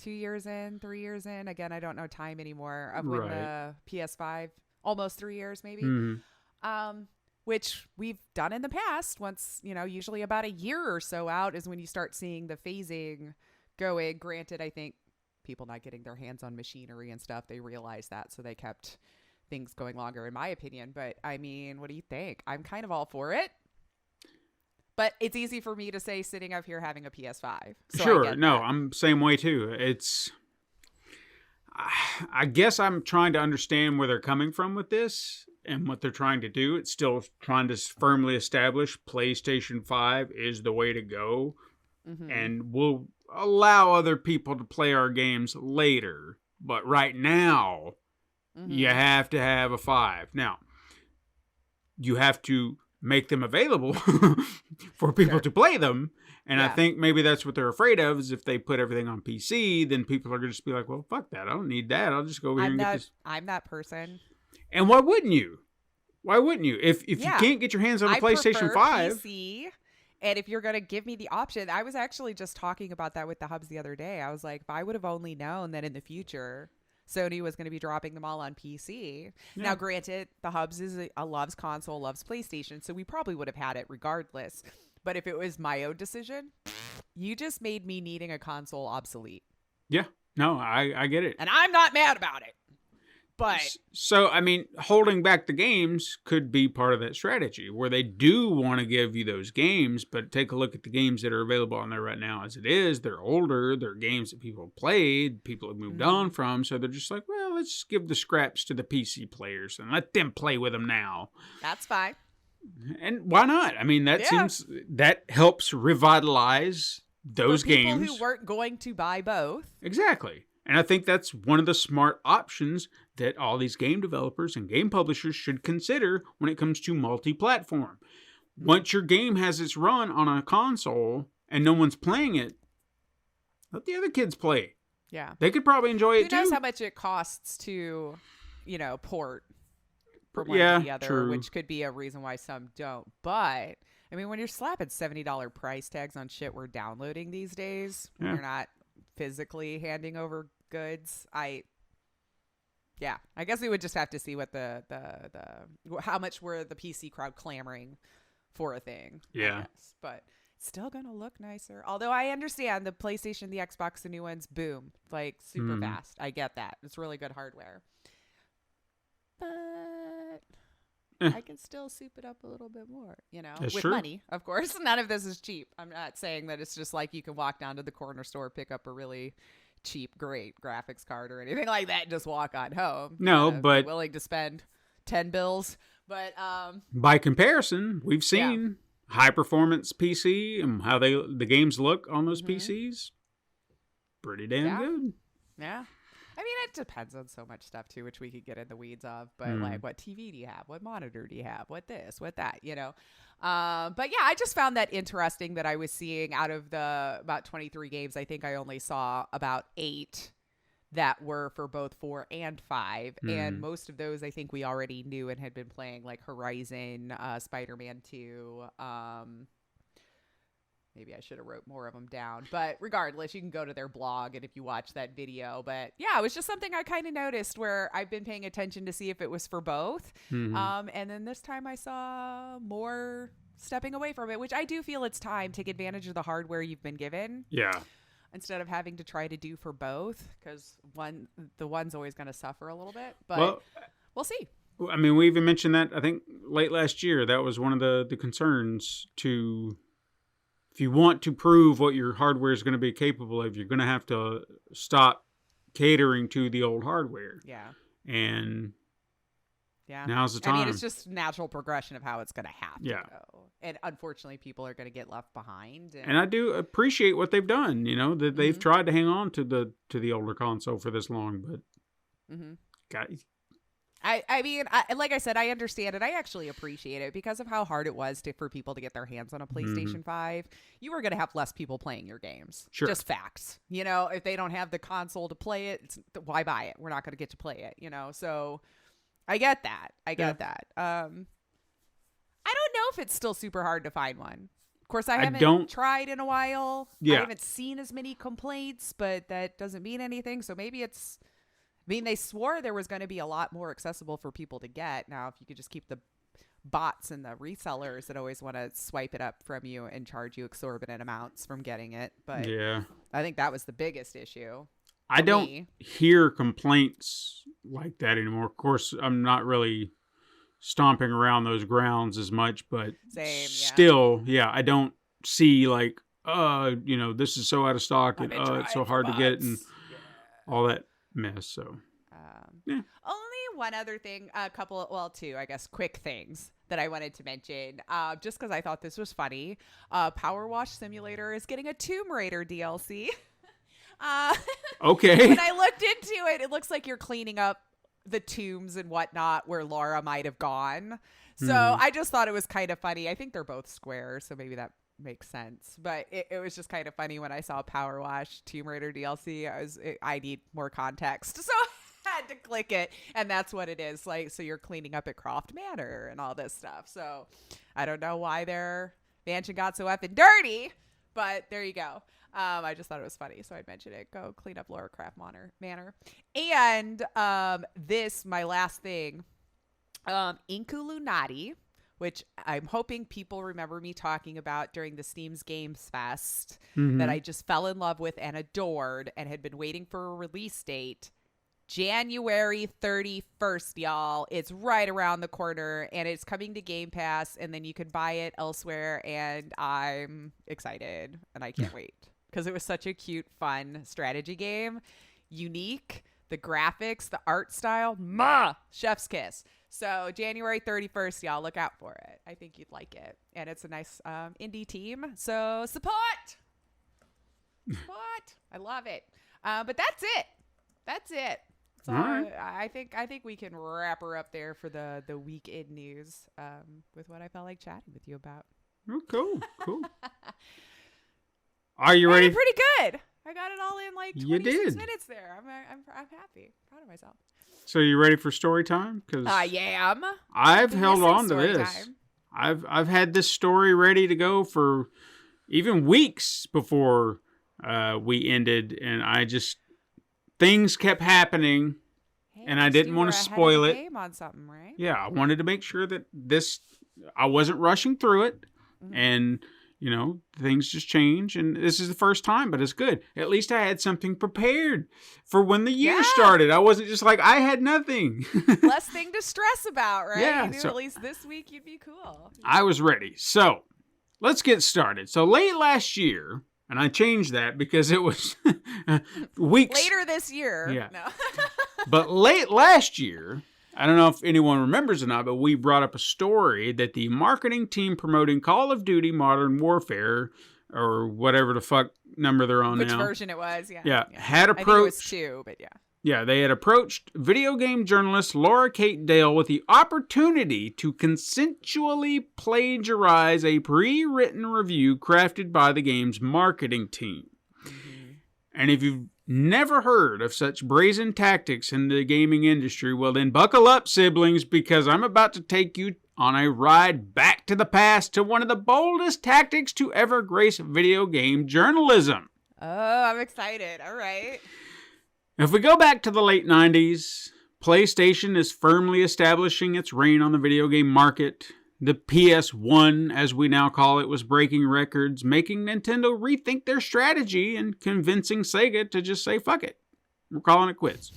years in, 3 years in. Again, I don't know time anymore of when the PS5, almost 3 years maybe, which we've done in the past. Once, usually about a year or so out is when you start seeing the phasing going. Granted, I think people not getting their hands on machinery and stuff, they realized that. So they kept things going longer, in my opinion. But, I mean, what do you think? I'm kind of all for it. But it's easy for me to say sitting up here having a PS5. So sure. No, I'm same way too. I guess I'm trying to understand where they're coming from with this and what they're trying to do. It's still trying to firmly establish PlayStation 5 is the way to go. And we'll allow other people to play our games later. But right now, you have to have a 5. Now, you have to make them available for people to play them. And I think maybe that's what they're afraid of, is if they put everything on PC, then people are going to just be like, well, fuck that. I don't need that. I'll just go over here and get this. I'm that person. And why wouldn't you? Why wouldn't you? If you can't get your hands on a PlayStation 5. PC, and if you're going to give me the option, I was actually just talking about that with the hubs the other day. I was like, if I would have only known that in the future Sony was going to be dropping them all on PC. Yeah. Now, granted, the hubs is a loves console, loves PlayStation, so we probably would have had it regardless. But if it was my own decision, you just made me needing a console obsolete. Yeah. No, I get it. And I'm not mad about it. But so, I mean, holding back the games could be part of that strategy where they do want to give you those games, but take a look at the games that are available on there right now as it is. They're older. They're games that people have played, people have moved on from. So they're just like, well, let's give the scraps to the PC players and let them play with them now. That's fine. And why not? I mean, that helps revitalize those games. People who weren't going to buy both. Exactly. And I think that's one of the smart options that all these game developers and game publishers should consider when it comes to multi-platform. Once your game has its run on a console and no one's playing it, let the other kids play. Yeah. They could probably enjoy it too. Who knows how much it costs to, port from one to the other, true. Which could be a reason why some don't. But, I mean, when you're slapping $70 price tags on shit we're downloading these days, when you're not physically handing over goods, I guess we would just have to see what the how much were the PC crowd clamoring for a thing. Yeah. But it's still gonna look nicer. Although I understand the PlayStation, the Xbox, the new ones, boom, like super fast. I get that. It's really good hardware. But I can still soup it up a little bit more, That's with true. money, of course. None of this is cheap. I'm not saying that it's just like you can walk down to the corner store, pick up a really cheap, great graphics card or anything like that and just walk on home. No, but willing to spend 10 bills. But by comparison, we've seen high performance PC and how the games look on those PCs. Pretty damn good. Yeah. I mean, it depends on so much stuff, too, which we could get in the weeds of. But, like, what TV do you have? What monitor do you have? What this? What that? But, yeah, I just found that interesting that I was seeing out of the about 23 games, I think I only saw about 8 that were for both 4 and 5. And most of those I think we already knew and had been playing, like Horizon, Spider-Man 2, maybe I should have wrote more of them down. But regardless, you can go to their blog and if you watch that video. But yeah, it was just something I kind of noticed where I've been paying attention to see if it was for both. And then this time I saw more stepping away from it, which I do feel it's time. Take advantage of the hardware you've been given. Yeah. Instead of having to try to do for both, because the one's always going to suffer a little bit. But we'll see. I mean, we even mentioned that, I think, late last year. That was one of the concerns to, if you want to prove what your hardware is going to be capable of, you're going to have to stop catering to the old hardware. Yeah. And yeah, now's the time. I mean, it's just natural progression of how it's going to have to go. And unfortunately, people are going to get left behind. And I do appreciate what they've done, you know, that they've tried to hang on to the older console for this long, but guys. I mean, like I said, I understand it. I actually appreciate it because of how hard it was for people to get their hands on a PlayStation 5. You were going to have less people playing your games. Sure. Just facts. You know, if they don't have the console to play it, why buy it? We're not going to get to play it, you know? So I get that. I get that. I don't know if it's still super hard to find one. Of course, I haven't tried in a while. Yeah. I haven't seen as many complaints, but that doesn't mean anything. So maybe it's... I mean, they swore there was going to be a lot more accessible for people to get. Now, if you could just keep the bots and the resellers that always want to swipe it up from you and charge you exorbitant amounts from getting it. But yeah, I think that was the biggest issue. I don't hear complaints like that anymore. Of course, I'm not really stomping around those grounds as much, but still, I don't see like, you know, this is so out of stock and it's so hard to get and all that mess. So only one other thing, two, I guess, quick things that I wanted to mention, just because I thought this was funny. Power Wash Simulator is getting a Tomb Raider DLC. Okay. When I looked into it, it looks like you're cleaning up the tombs and whatnot where Laura might have gone. So I just thought it was kind of funny. I think they're both Square, so maybe that makes sense, but it was just kind of funny when I saw Power Wash Tomb Raider DLC. I need more context, so I had to click it, and that's what it is. Like, so you're cleaning up at Croft Manor and all this stuff. So I don't know why their mansion got so effing dirty, but there you go. I just thought it was funny, so I'd mention it. Go clean up Laura Croft Manor. And my last thing, Inkulunati, which I'm hoping people remember me talking about during the Steam's Games Fest, that I just fell in love with and adored and had been waiting for a release date. January 31st, y'all. It's right around the corner, and it's coming to Game Pass, and then you can buy it elsewhere, and I'm excited, and I can't wait, because it was such a cute, fun strategy game. Unique, the graphics, the art style, chef's kiss. So January 31st, y'all, look out for it. I think you'd like it. And it's a nice indie team. So support. I love it. But that's it. So I think we can wrap her up there for the weekend news with what I felt like chatting with you about. Oh, cool. Are you ready? Pretty good. I got it all in like 26 minutes there. I'm happy. Proud of myself. So you ready for story time? Because I am. I've held on to this. I've had this story ready to go for even weeks before we ended, and things kept happening, and I didn't want to spoil it. Game on something, right? Yeah, I wanted to make sure that I wasn't rushing through it, and you know, things just change, and this is the first time, but it's good. At least I had something prepared for when the year started. I wasn't just like, I had nothing. Less thing to stress about, right? Yeah. So, at least this week you'd be cool. I was ready. So, let's get started. So, late last year, and I changed that because it was weeks. Later this year. Yeah. No. But late last year, I don't know if anyone remembers or not, but we brought up a story that the marketing team promoting Call of Duty Modern Warfare, or whatever the fuck number they're on now. Which version it was, yeah. Had approached. I think it was 2, but yeah. Yeah, they had approached video game journalist Laura Kate Dale with the opportunity to consensually plagiarize a pre-written review crafted by the game's marketing team. And if you've never heard of such brazen tactics in the gaming industry, well then buckle up, siblings, because I'm about to take you on a ride back to the past to one of the boldest tactics to ever grace video game journalism. Oh, I'm excited. All right. If we go back to the late 90s, PlayStation is firmly establishing its reign on the video game market. The PS1, as we now call it, was breaking records, making Nintendo rethink their strategy and convincing Sega to just say, fuck it. We're calling it quits.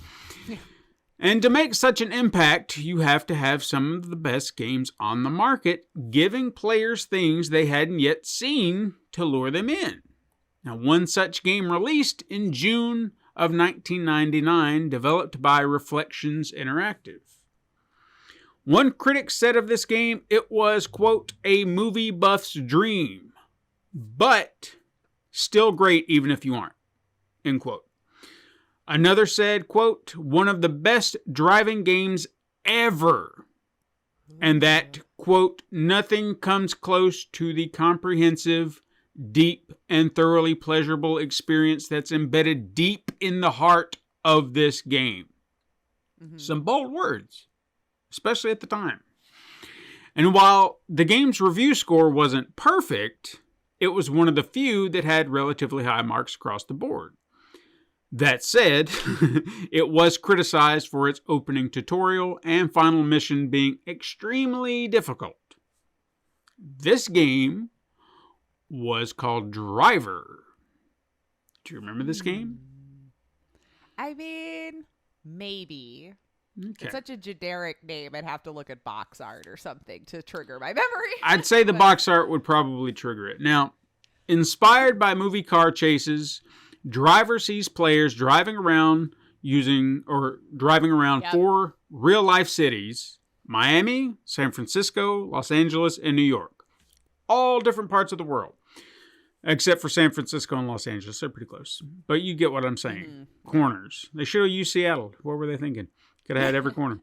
And to make such an impact, you have to have some of the best games on the market, giving players things they hadn't yet seen to lure them in. Now, one such game released in June of 1999, developed by Reflections Interactive. One critic said of this game, it was, quote, a movie buff's dream, but still great even if you aren't, end quote. Another said, quote, one of the best driving games ever. And that, quote, nothing comes close to the comprehensive, deep, and thoroughly pleasurable experience that's embedded deep in the heart of this game. Mm-hmm. Some bold words, especially at the time. And while the game's review score wasn't perfect, it was one of the few that had relatively high marks across the board. That said, it was criticized for its opening tutorial and final mission being extremely difficult. This game was called Driver. Do you remember this game? I mean, maybe. Okay. It's such a generic name. I'd have to look at box art or something to trigger my memory. I'd say the box art would probably trigger it. Now, inspired by movie car chases, Driver sees players driving around four real-life cities: Miami, San Francisco, Los Angeles, and New York. All different parts of the world. Except for San Francisco and Los Angeles. They're pretty close. But you get what I'm saying. Mm-hmm. Corners. They should have used Seattle. What were they thinking? Could have had every corner.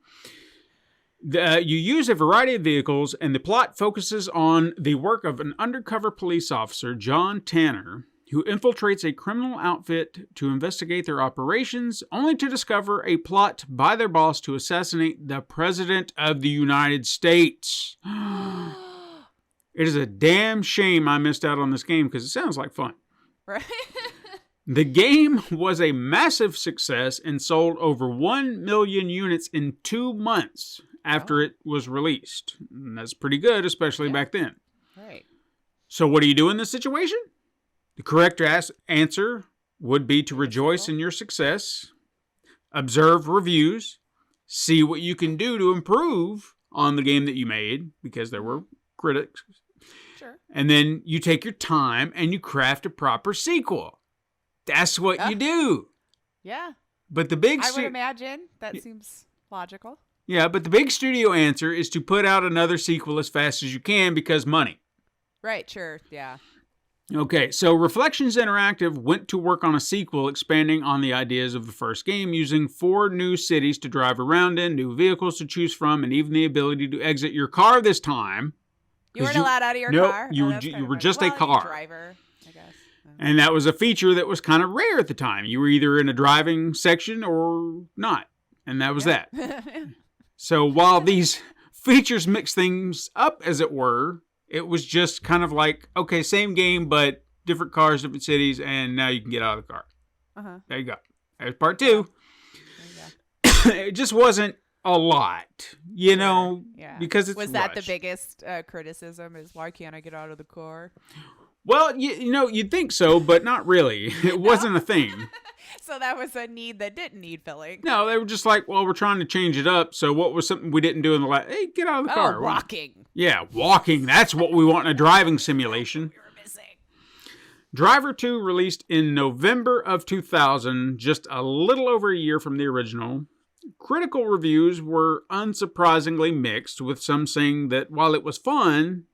You use a variety of vehicles, and the plot focuses on the work of an undercover police officer, John Tanner, who infiltrates a criminal outfit to investigate their operations, only to discover a plot by their boss to assassinate the President of the United States. It is a damn shame I missed out on this game because it sounds like fun. Right. The game was a massive success and sold over 1 million units in 2 months after it was released. And that's pretty good, especially back then. Right. So what do you do in this situation? The correct answer would be to rejoice in your success, observe reviews, see what you can do to improve on the game that you made, because there were critics. Sure. And then you take your time and you craft a proper sequel. That's what you do. Yeah. But the big I would imagine that seems logical. Yeah, but the big studio answer is to put out another sequel as fast as you can because money. Right, sure, yeah. Okay, so Reflections Interactive went to work on a sequel expanding on the ideas of the first game, using 4 new cities to drive around in, new vehicles to choose from, and even the ability to exit your car this time. You weren't allowed out of your car? You were just a car. Driver, I guess. And that was a feature that was kind of rare at the time. You were either in a driving section or not. And that was that. So while these features mix things up, as it were, it was just kind of like, okay, same game, but different cars, different cities, and now you can get out of the car. Uh-huh. There you go. There's part 2. It just wasn't a lot, you know, because it's Was rushed. that the biggest criticism, is why can't I get out of the car? Well, you know, you'd think so, but not really. It wasn't a thing. So that was a need that didn't need filling. No, they were just like, well, we're trying to change it up. So what was something we didn't do in the last? Hey, get out of the car. Walking. Yeah, walking. That's what we want in a driving simulation. We were missing. Driver 2 released in November of 2000, just a little over a year from the original. Critical reviews were unsurprisingly mixed, with some saying that while it was fun,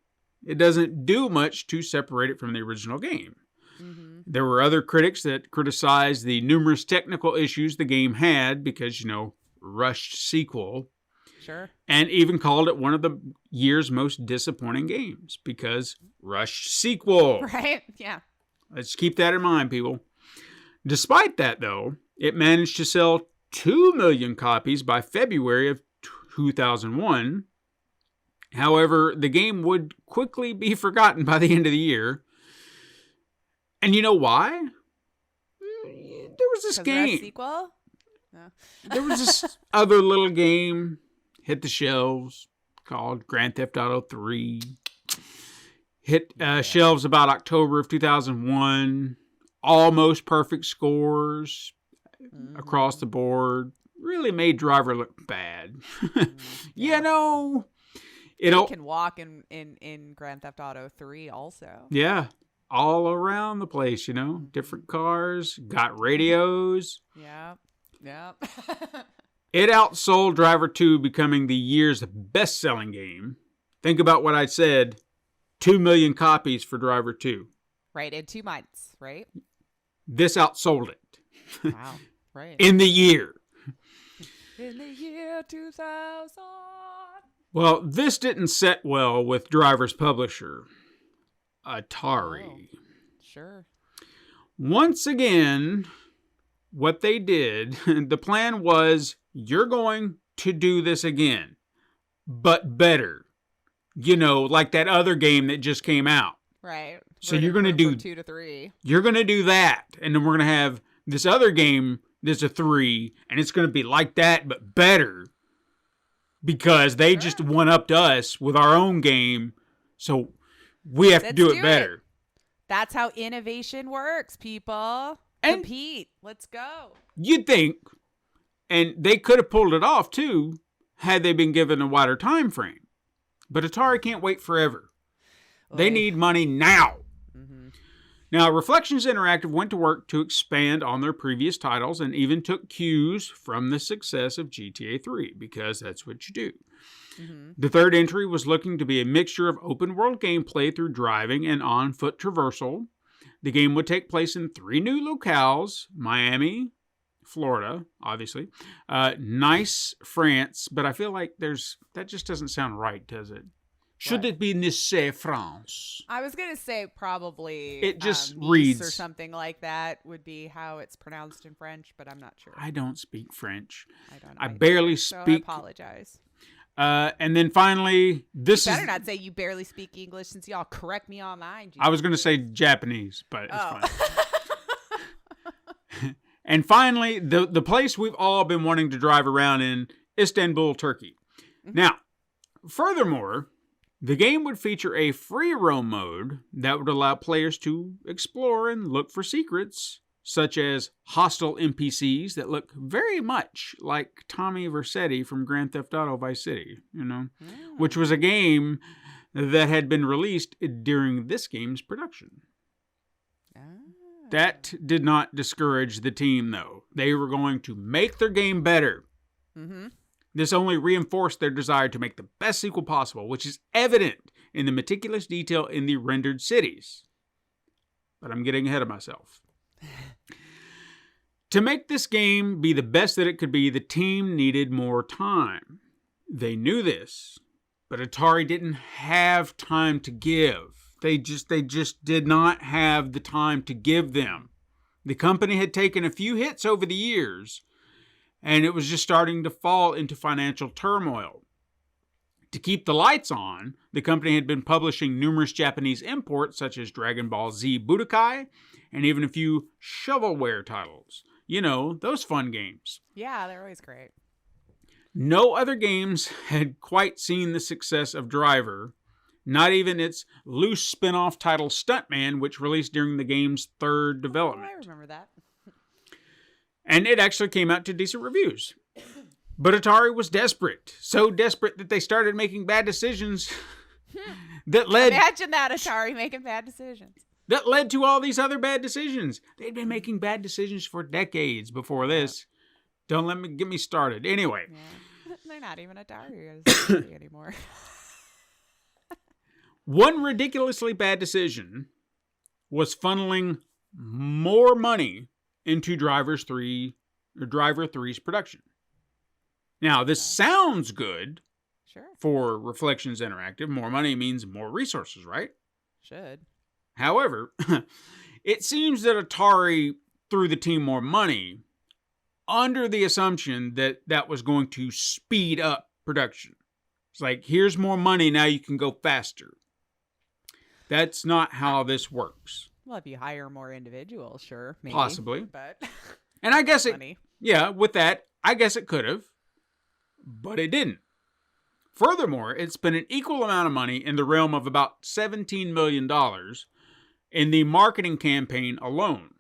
it doesn't do much to separate it from the original game. Mm-hmm. There were other critics that criticized the numerous technical issues the game had because, you know, rushed sequel. Sure. And even called it one of the year's most disappointing games because rushed sequel. Right, yeah. Let's keep that in mind, people. Despite that, though, it managed to sell 2 million copies by February of 2001. However, the game would quickly be forgotten by the end of the year. And you know why? There was this game. A sequel? No. There was this other little game hit the shelves called Grand Theft Auto 3. Hit shelves about October of 2001. Almost perfect scores across the board. really made Driver look bad. Yeah. You know, He can walk in Grand Theft Auto 3 also. Yeah, all around the place, you know, different cars, got radios. Yeah. Yeah. It outsold Driver 2, becoming the year's best-selling game. Think about what I said, 2 million copies for Driver 2. Right, in 2 months, right? This outsold it. Wow, right. In the year. In the year 2000. Well, this didn't set well with Driver's publisher, Atari. Oh, sure. Once again, what they did, the plan was, you're going to do this again, but better. You know, like that other game that just came out. Right. So you're going to do 2 to 3. You're going to do that, and then we're going to have this other game that's a 3, and it's going to be like that, but better. Because they just one-upped us with our own game, so we have to do it better. That's how innovation works, people. And compete. Let's go. You'd think, and they could have pulled it off too, had they been given a wider time frame. But Atari can't wait forever. They need money now. Mm-hmm. Now, Reflections Interactive went to work to expand on their previous titles and even took cues from the success of GTA 3, because that's what you do. Mm-hmm. The third entry was looking to be a mixture of open-world gameplay through driving and on-foot traversal. The game would take place in 3 new locales: Miami, Florida, obviously, Nice, France, but I feel like that just doesn't sound right, does it? Should it be Nice, France? I was going to say probably it just Nice reads or something like that would be how it's pronounced in French, but I'm not sure. I don't speak French. I don't know. I barely speak. So I apologize. And then finally, this you is... better not say you barely speak English, since y'all correct me online. I was going to say Japanese, but it's fine. And finally, the place we've all been wanting to drive around in, Istanbul, Turkey. Mm-hmm. Now, furthermore, the game would feature a free roam mode that would allow players to explore and look for secrets, such as hostile NPCs that look very much like Tommy Vercetti from Grand Theft Auto Vice City, which was a game that had been released during this game's production. That did not discourage the team, though. They were going to make their game better. Mm-hmm. This only reinforced their desire to make the best sequel possible, which is evident in the meticulous detail in the rendered cities. But I'm getting ahead of myself. To make this game be the best that it could be, the team needed more time. They knew this, but Atari didn't have time to give. They just did not have the time to give them. The company had taken a few hits over the years, and it was just starting to fall into financial turmoil. To keep the lights on, the company had been publishing numerous Japanese imports, such as Dragon Ball Z Budokai, and even a few shovelware titles. You know, those fun games. Yeah, they're always great. No other games had quite seen the success of Driver, not even its loose spin-off title Stuntman, which released during the game's third development. Oh, I remember that. And it actually came out to decent reviews. But Atari was desperate. So desperate that they started making bad decisions that led... Imagine that, Atari making bad decisions. That led to all these other bad decisions. They'd been making bad decisions for decades before this. Don't get me started. Anyway. Yeah. They're not even Atari anymore. One ridiculously bad decision was funneling more money into Driver 3's production. Now, this sounds good for Reflections Interactive. More money means more resources, right? Should. However, it seems that Atari threw the team more money under the assumption that that was going to speed up production. It's like, here's more money, now you can go faster. That's not how this works. Well, if you hire more individuals, sure, maybe. Possibly. But and I guess with that, I guess it could have, but it didn't. Furthermore, it spent an equal amount of money, in the realm of about $17 million, in the marketing campaign alone.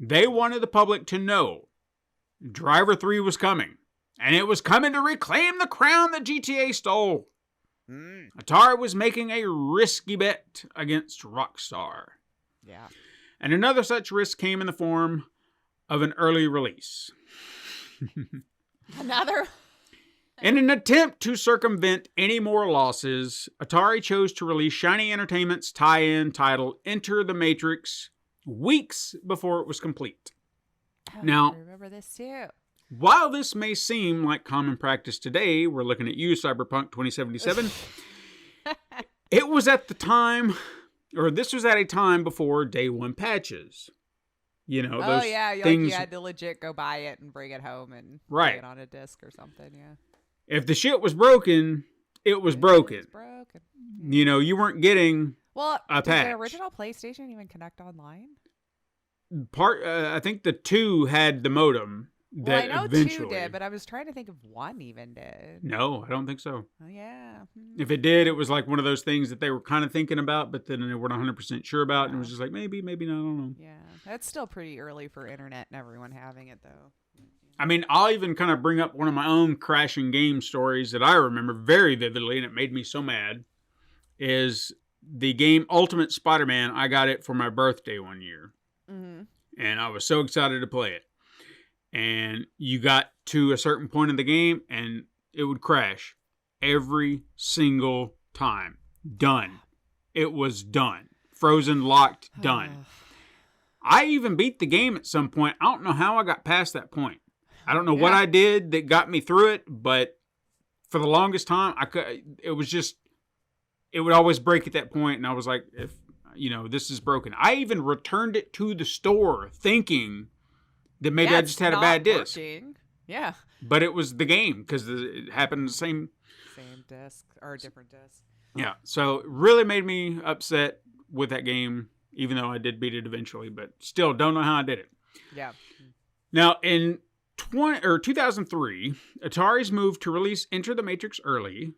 They wanted the public to know Driver 3 was coming. And it was coming to reclaim the crown that GTA stole. Atari was making a risky bet against Rockstar. Yeah. And another such risk came in the form of an early release. Another. In an attempt to circumvent any more losses, Atari chose to release Shiny Entertainment's tie-in title Enter the Matrix weeks before it was complete. Oh, Now, I remember this too. While this may seem like common practice today, we're looking at you, Cyberpunk 2077, it was at the time, or this was at a time before day one patches. You know, those things. You had to legit go buy it and bring it home and Right. play it on a disc or something, yeah. If the shit was broken, it was broken. It's broken. You know, you weren't getting Well, a did patch. the original PlayStation even connect online? I think the 2 had the modem. Well, I That know eventually 2 did, but I was trying to think if 1 even did. No, I don't think so. Oh, yeah. If it did, it was like one of those things that they were kind of thinking about, but then they weren't 100% sure about, and it was just like, maybe not, I don't know. Yeah, that's still pretty early for internet and everyone having it, though. I mean, I'll even kind of bring up one of my own crashing game stories that I remember very vividly, and it made me so mad, is the game Ultimate Spider-Man. I got it for my birthday one year, and I was so excited to play it. And you got to a certain point in the game, and it would crash every single time. Done. It was done. Frozen, locked, done. I even beat the game at some point. I don't know how I got past that point. I don't know what I did that got me through it, but for the longest time, it would always break at that point, and I was like, if this is broken. I even returned it to the store thinking that maybe I just had a bad disc. Working. Yeah. But it was the game, because it happened the same Disc or a different disc. Yeah, so it really made me upset with that game, even though I did beat it eventually, but still don't know how I did it. Yeah. Now, in 2003, Atari's move to release Enter the Matrix early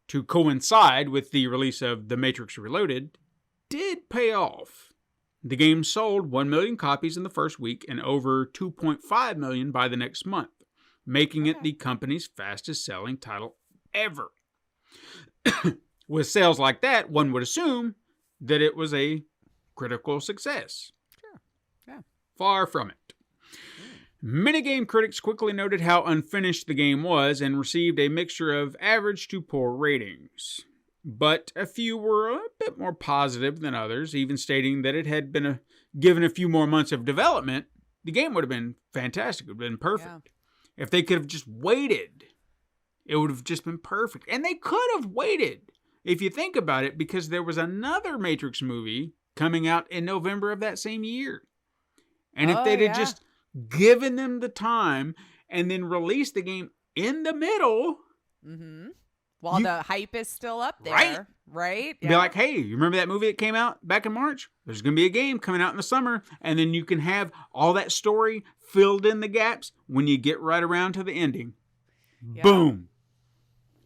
to coincide with the release of The Matrix Reloaded did pay off. The game sold 1 million copies in the first week and over 2.5 million by the next month, making it the company's fastest selling title ever. With sales like that, one would assume that it was a critical success. Sure. Yeah. Far from it. Many game critics quickly noted how unfinished the game was and received a mixture of average to poor ratings. But a few were a bit more positive than others, even stating that it had been given a few more months of development, the game would have been fantastic. It would have been perfect. Yeah. If they could have just waited, it would have just been perfect. And they could have waited, if you think about it, because there was another Matrix movie coming out in November of that same year. And if they'd have just given them the time and then released the game in the middle... While the hype is still up there, right? Yeah. Be like, hey, you remember that movie that came out back in March? There's going to be a game coming out in the summer, and then you can have all that story filled in the gaps when you get right around to the ending. Yeah. Boom.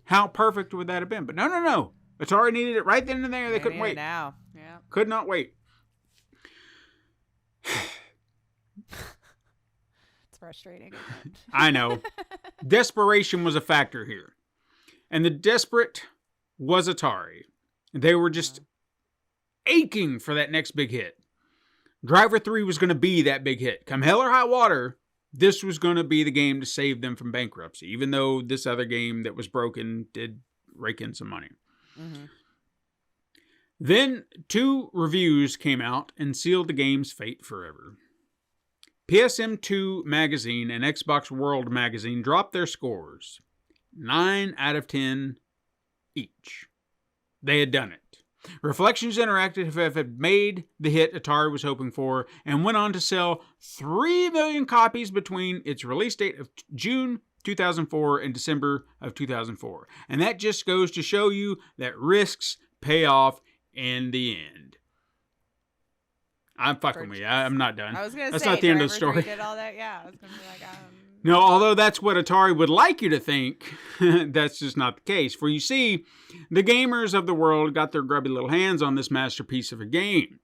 How perfect would that have been? But no. Atari needed it right then and there. They couldn't wait. Now, yeah. Could not wait. It's frustrating. I know. Desperation was a factor here. And the desperate was Atari. They were just aching for that next big hit. Driver 3 was going to be that big hit. Come hell or high water, this was going to be the game to save them from bankruptcy, even though this other game that was broken did rake in some money. Then 2 reviews came out and sealed the game's fate forever. PSM2 Magazine and Xbox World Magazine dropped their scores. 9 out of 10 each. They had done it. Reflections Interactive had made the hit Atari was hoping for and went on to sell 3 million copies between its release date of June 2004 and December of 2004. And that just goes to show you that risks pay off in the end. I'm fucking with you. I'm not done. I was going to say, that's not the end of the story. Did all that? Yeah, I was going to be like, No, although that's what Atari would like you to think, that's just not the case. For you see, the gamers of the world got their grubby little hands on this masterpiece of a game.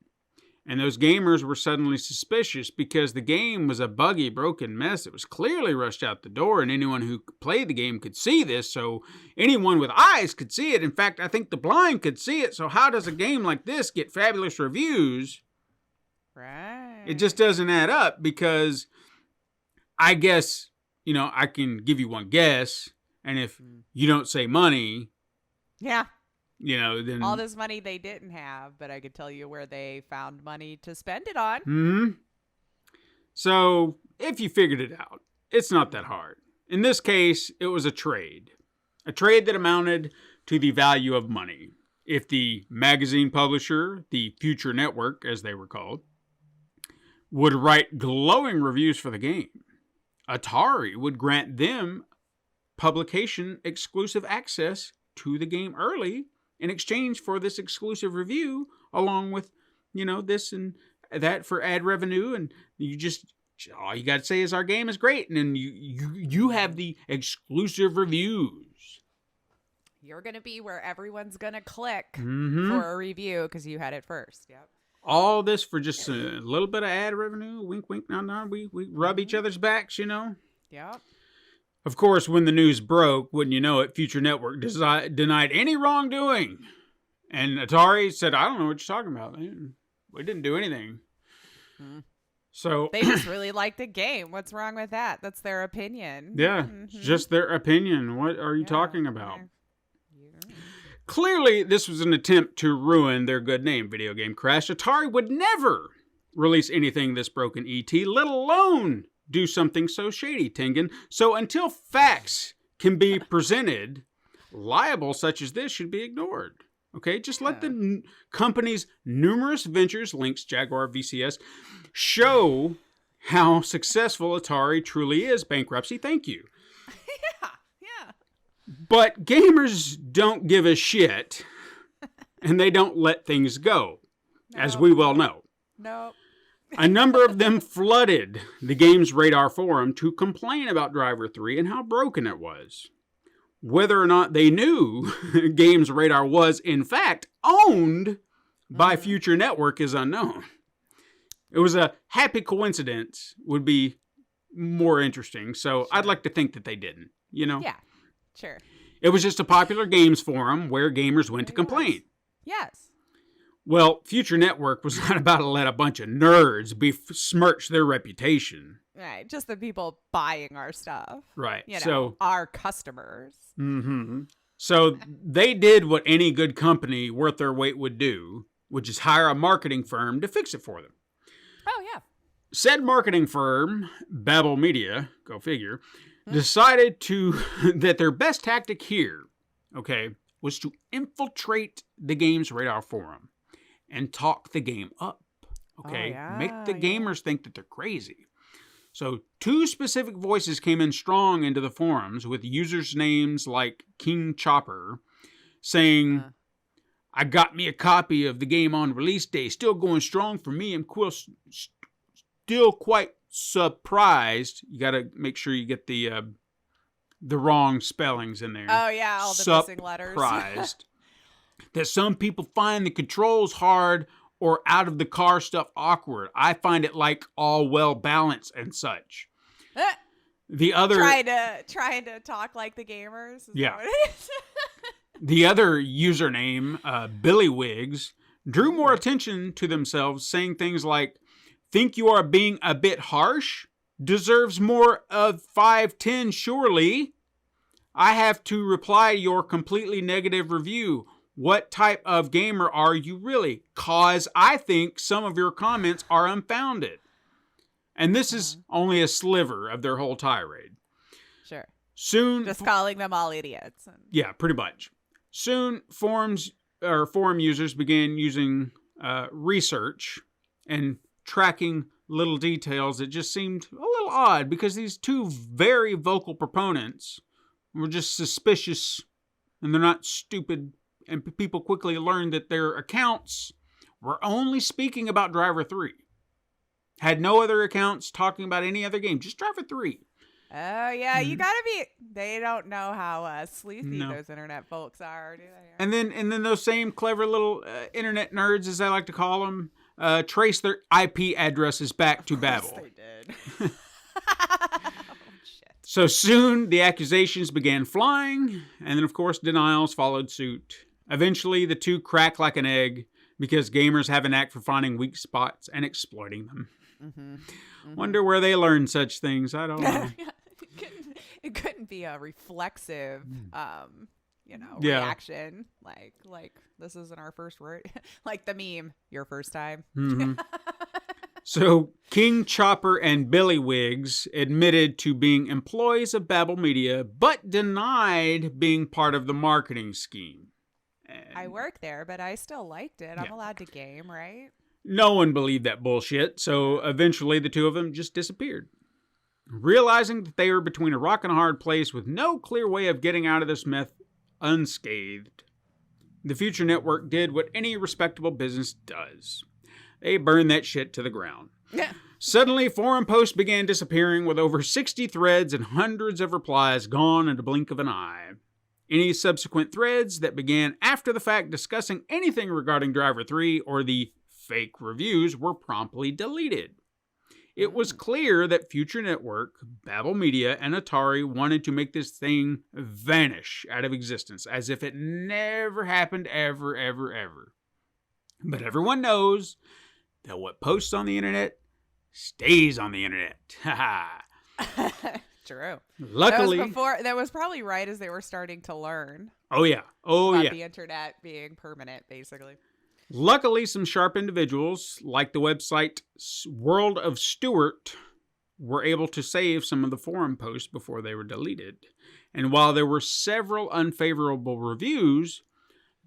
And those gamers were suddenly suspicious because the game was a buggy, broken mess. It was clearly rushed out the door, and anyone who played the game could see this, so anyone with eyes could see it. In fact, I think the blind could see it, so how does a game like this get fabulous reviews? Right. It just doesn't add up because I guess, I can give you one guess, and if you don't say money... Yeah. Then... all this money they didn't have, but I could tell you where they found money to spend it on. Mm-hmm. So, if you figured it out, it's not that hard. In this case, it was a trade. A trade that amounted to the value of money. If the magazine publisher, the Future Network, as they were called, would write glowing reviews for the game, Atari would grant them publication exclusive access to the game early in exchange for this exclusive review, along with, this and that for ad revenue. And all you got to say is our game is great. And then you have the exclusive reviews. You're going to be where everyone's going to click Mm-hmm. for a review because you had it first. Yep. All this for just a little bit of ad revenue. Wink, wink, no. We rub each other's backs, Yep. Of course, when the news broke, wouldn't you know it, Future Network denied any wrongdoing. And Atari said, I don't know what you're talking about. We didn't do anything. So They just really like the game. What's wrong with that? That's their opinion. yeah, it's just their opinion. What are you talking about? Clearly, this was an attempt to ruin their good name, Video Game Crash. Atari would never release anything this broken ET, let alone do something so shady, Tengen. So until facts can be presented, libel such as this should be ignored. Okay, just let the company's numerous ventures, Lynx, Jaguar, VCS, show how successful Atari truly is. Bankruptcy, thank you. Yeah. But gamers don't give a shit, and they don't let things go, as we well know. Nope. A number of them flooded the Games Radar forum to complain about Driver 3 and how broken it was. Whether or not they knew Games Radar was, in fact, owned by Future Network is unknown. It was a happy coincidence, would be more interesting, so I'd like to think that they didn't, Yeah, sure. It was just a popular games forum where gamers went to complain. Yes. Well, Future Network was not about to let a bunch of nerds besmirch their reputation. Right, just the people buying our stuff. Right. So our customers. Mm-hmm. So they did what any good company worth their weight would do, which is hire a marketing firm to fix it for them. Oh, yeah. Said marketing firm, Babel Media, go figure, decided that their best tactic here, was to infiltrate the Games Radar forum and talk the game up. Make the gamers think that they're crazy. So 2 specific voices came in strong into the forums with users' names like King Chopper saying, I got me a copy of the game on release day, still going strong for me. I'm still quite surprised. You got to make sure you get the wrong spellings in there. Oh, yeah, all the missing letters. Surprised that some people find the controls hard or out of the car stuff awkward. I find it like all well balanced and such. The other trying to talk like the gamers. Is Yeah. That what it is? The other username, Billy Wiggs, drew more attention to themselves, saying things like, think you are being a bit harsh? Deserves more of 5-10 surely. I have to reply to your completely negative review. What type of gamer are you really? 'Cause I think some of your comments are unfounded. And this is only a sliver of their whole tirade. Sure. Soon, Just calling them all idiots. yeah, pretty much. Soon, forum users began using research and tracking little details that just seemed a little odd because these 2 very vocal proponents were just suspicious, and they're not stupid. And people quickly learned that their accounts were only speaking about Driver 3. Had no other accounts talking about any other game, just Driver 3. Oh, yeah, you gotta be... They don't know how sleuthy those internet folks are, do they? And then those same clever little internet nerds, as I like to call them, trace their IP addresses back to Babel. Yes, they did. Oh, shit. So soon, the accusations began flying, and then, of course, denials followed suit. Eventually, the two crack like an egg because gamers have a knack for finding weak spots and exploiting them. Mm-hmm. Mm-hmm. Wonder where they learned such things. I don't know. It couldn't be a reflexive, Yeah. reaction. Like this isn't our first word. Like the meme, your first time. Mm-hmm. So, King Chopper and Billy Wiggs admitted to being employees of Babel Media, but denied being part of the marketing scheme. And I work there, but I still liked it. I'm Yeah. allowed to game, right? no one believed that bullshit, so eventually the two of them just disappeared. Realizing that they were between a rock and a hard place with no clear way of getting out of this mess unscathed, the Future Network did what any respectable business does. They burned that shit to the ground. Yeah. Suddenly, forum posts began disappearing with over 60 threads and hundreds of replies gone in a blink of an eye. Any subsequent threads that began after the fact discussing anything regarding Driver 3 or the fake reviews were promptly deleted. It was clear that Future Network, Babel Media, and Atari wanted to make this thing vanish out of existence, as if it never happened ever, ever, ever. But everyone knows that what posts on the internet stays on the internet. True. Luckily, that was probably right as they were starting to learn about the internet being permanent, basically. Luckily, some sharp individuals, like the website World of Stewart, were able to save some of the forum posts before they were deleted. And while there were several unfavorable reviews,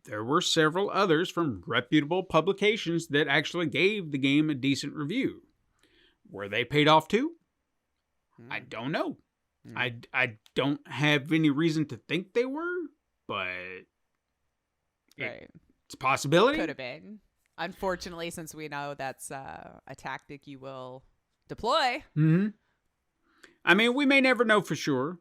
there were several others from reputable publications that actually gave the game a decent review. Were they paid off too? I don't know. I don't have any reason to think they were, but Right. it's a possibility. Could have been. Unfortunately, since we know that's a tactic you will deploy. Mm-hmm. I mean, we may never know for sure.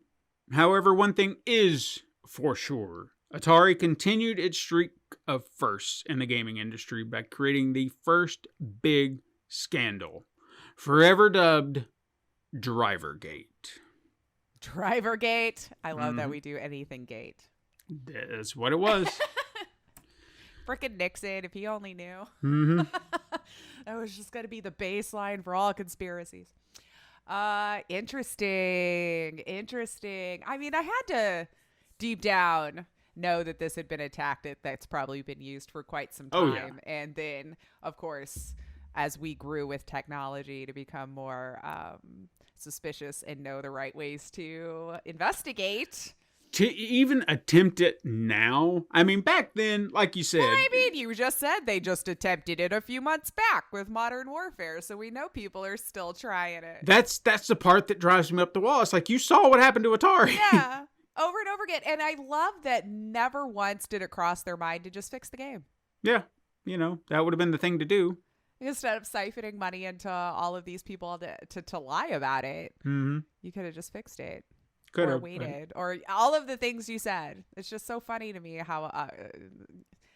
However, one thing is for sure. Atari continued its streak of firsts in the gaming industry by creating the first big scandal, forever dubbed Drivergate. Drivergate. I love that we do anything gate. That's what it was. Frickin' Nixon, if he only knew. Mm-hmm. That was just going to be the baseline for all conspiracies. Interesting. I mean, I had to deep down know that this had been a tactic that's probably been used for quite some time. Oh, yeah. And then, of course, as we grew with technology to become more suspicious and know the right ways to investigate. To even attempt it now, I mean, back then, like you said. Well, I mean, you just said they just attempted it a few months back with Modern Warfare, so we know people are still trying it. That's the part that drives me up the wall. It's like, you saw what happened to Atari. Yeah, over and over again. And I love that never once did it cross their mind to just fix the game. Yeah, that would have been the thing to do. Instead of siphoning money into all of these people to lie about it, Mm-hmm. you could have just fixed it. Could or have waited, or all of the things you said. It's just so funny to me how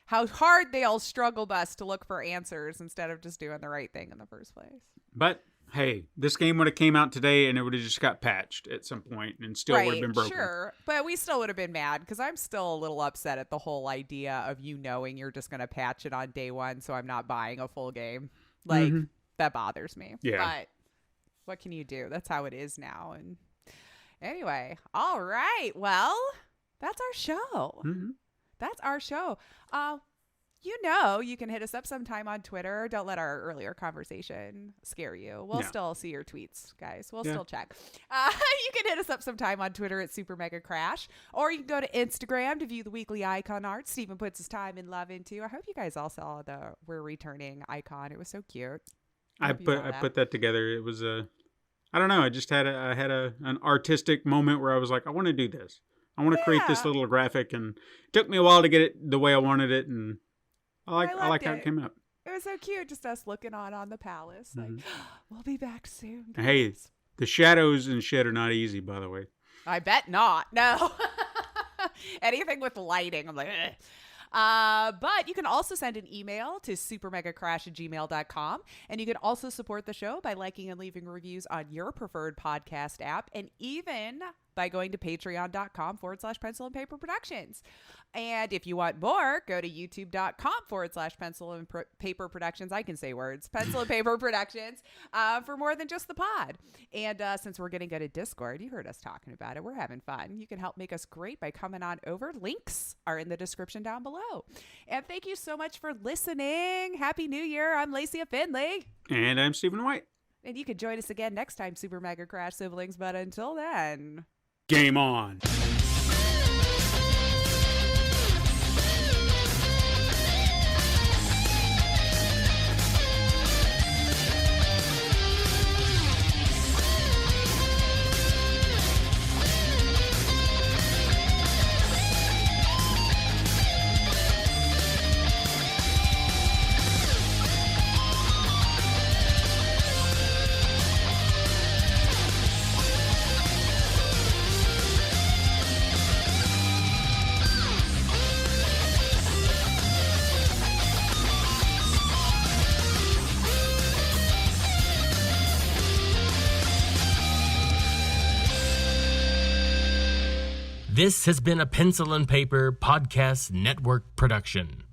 hard they all struggle bus to look for answers instead of just doing the right thing in the first place. But hey, this game would have came out today and it would have just got patched at some point and still would have been broken. Sure, but we still would have been mad because I'm still a little upset at the whole idea of you knowing you're just going to patch it on day one, so I'm not buying a full game. Like, that bothers me. Yeah. But what can you do? That's how it is now. And anyway, all right. Well, that's our show. Mm-hmm. That's our show. You can hit us up sometime on Twitter. Don't let our earlier conversation scare you. We'll still see your tweets, guys. We'll still check. You can hit us up sometime on Twitter at Super Mega Crash, or you can go to Instagram to view the weekly icon art Steven puts his time and love into. I hope you guys all saw the We're Returning icon. It was so cute. I put that together. It was I don't know. I just had an artistic moment where I was like, I want to do this. I want to create this little graphic, and it took me a while to get it the way I wanted it, and I like how it came out. It was so cute, just us looking on the palace. Like, we'll be back soon. Guys. Hey, the shadows and shit are not easy, by the way. I bet not. No. Anything with lighting, I'm like, ugh. But you can also send an email to supermegacrash@gmail.com. And you can also support the show by liking and leaving reviews on your preferred podcast app, and even by going to patreon.com/pencil and paper productions. And if you want more, go to youtube.com/pencil and paper productions. I can say words, pencil and paper productions, for more than just the pod. And since we're getting good at Discord, you heard us talking about it. We're having fun. You can help make us great by coming on over. Links are in the description down below. And thank you so much for listening. Happy New Year. I'm Lacey Finley. And I'm Stephen White. And you can join us again next time, Super Mega Crash siblings. But until then, game on. This has been a Pencil and Paper Podcast Network production.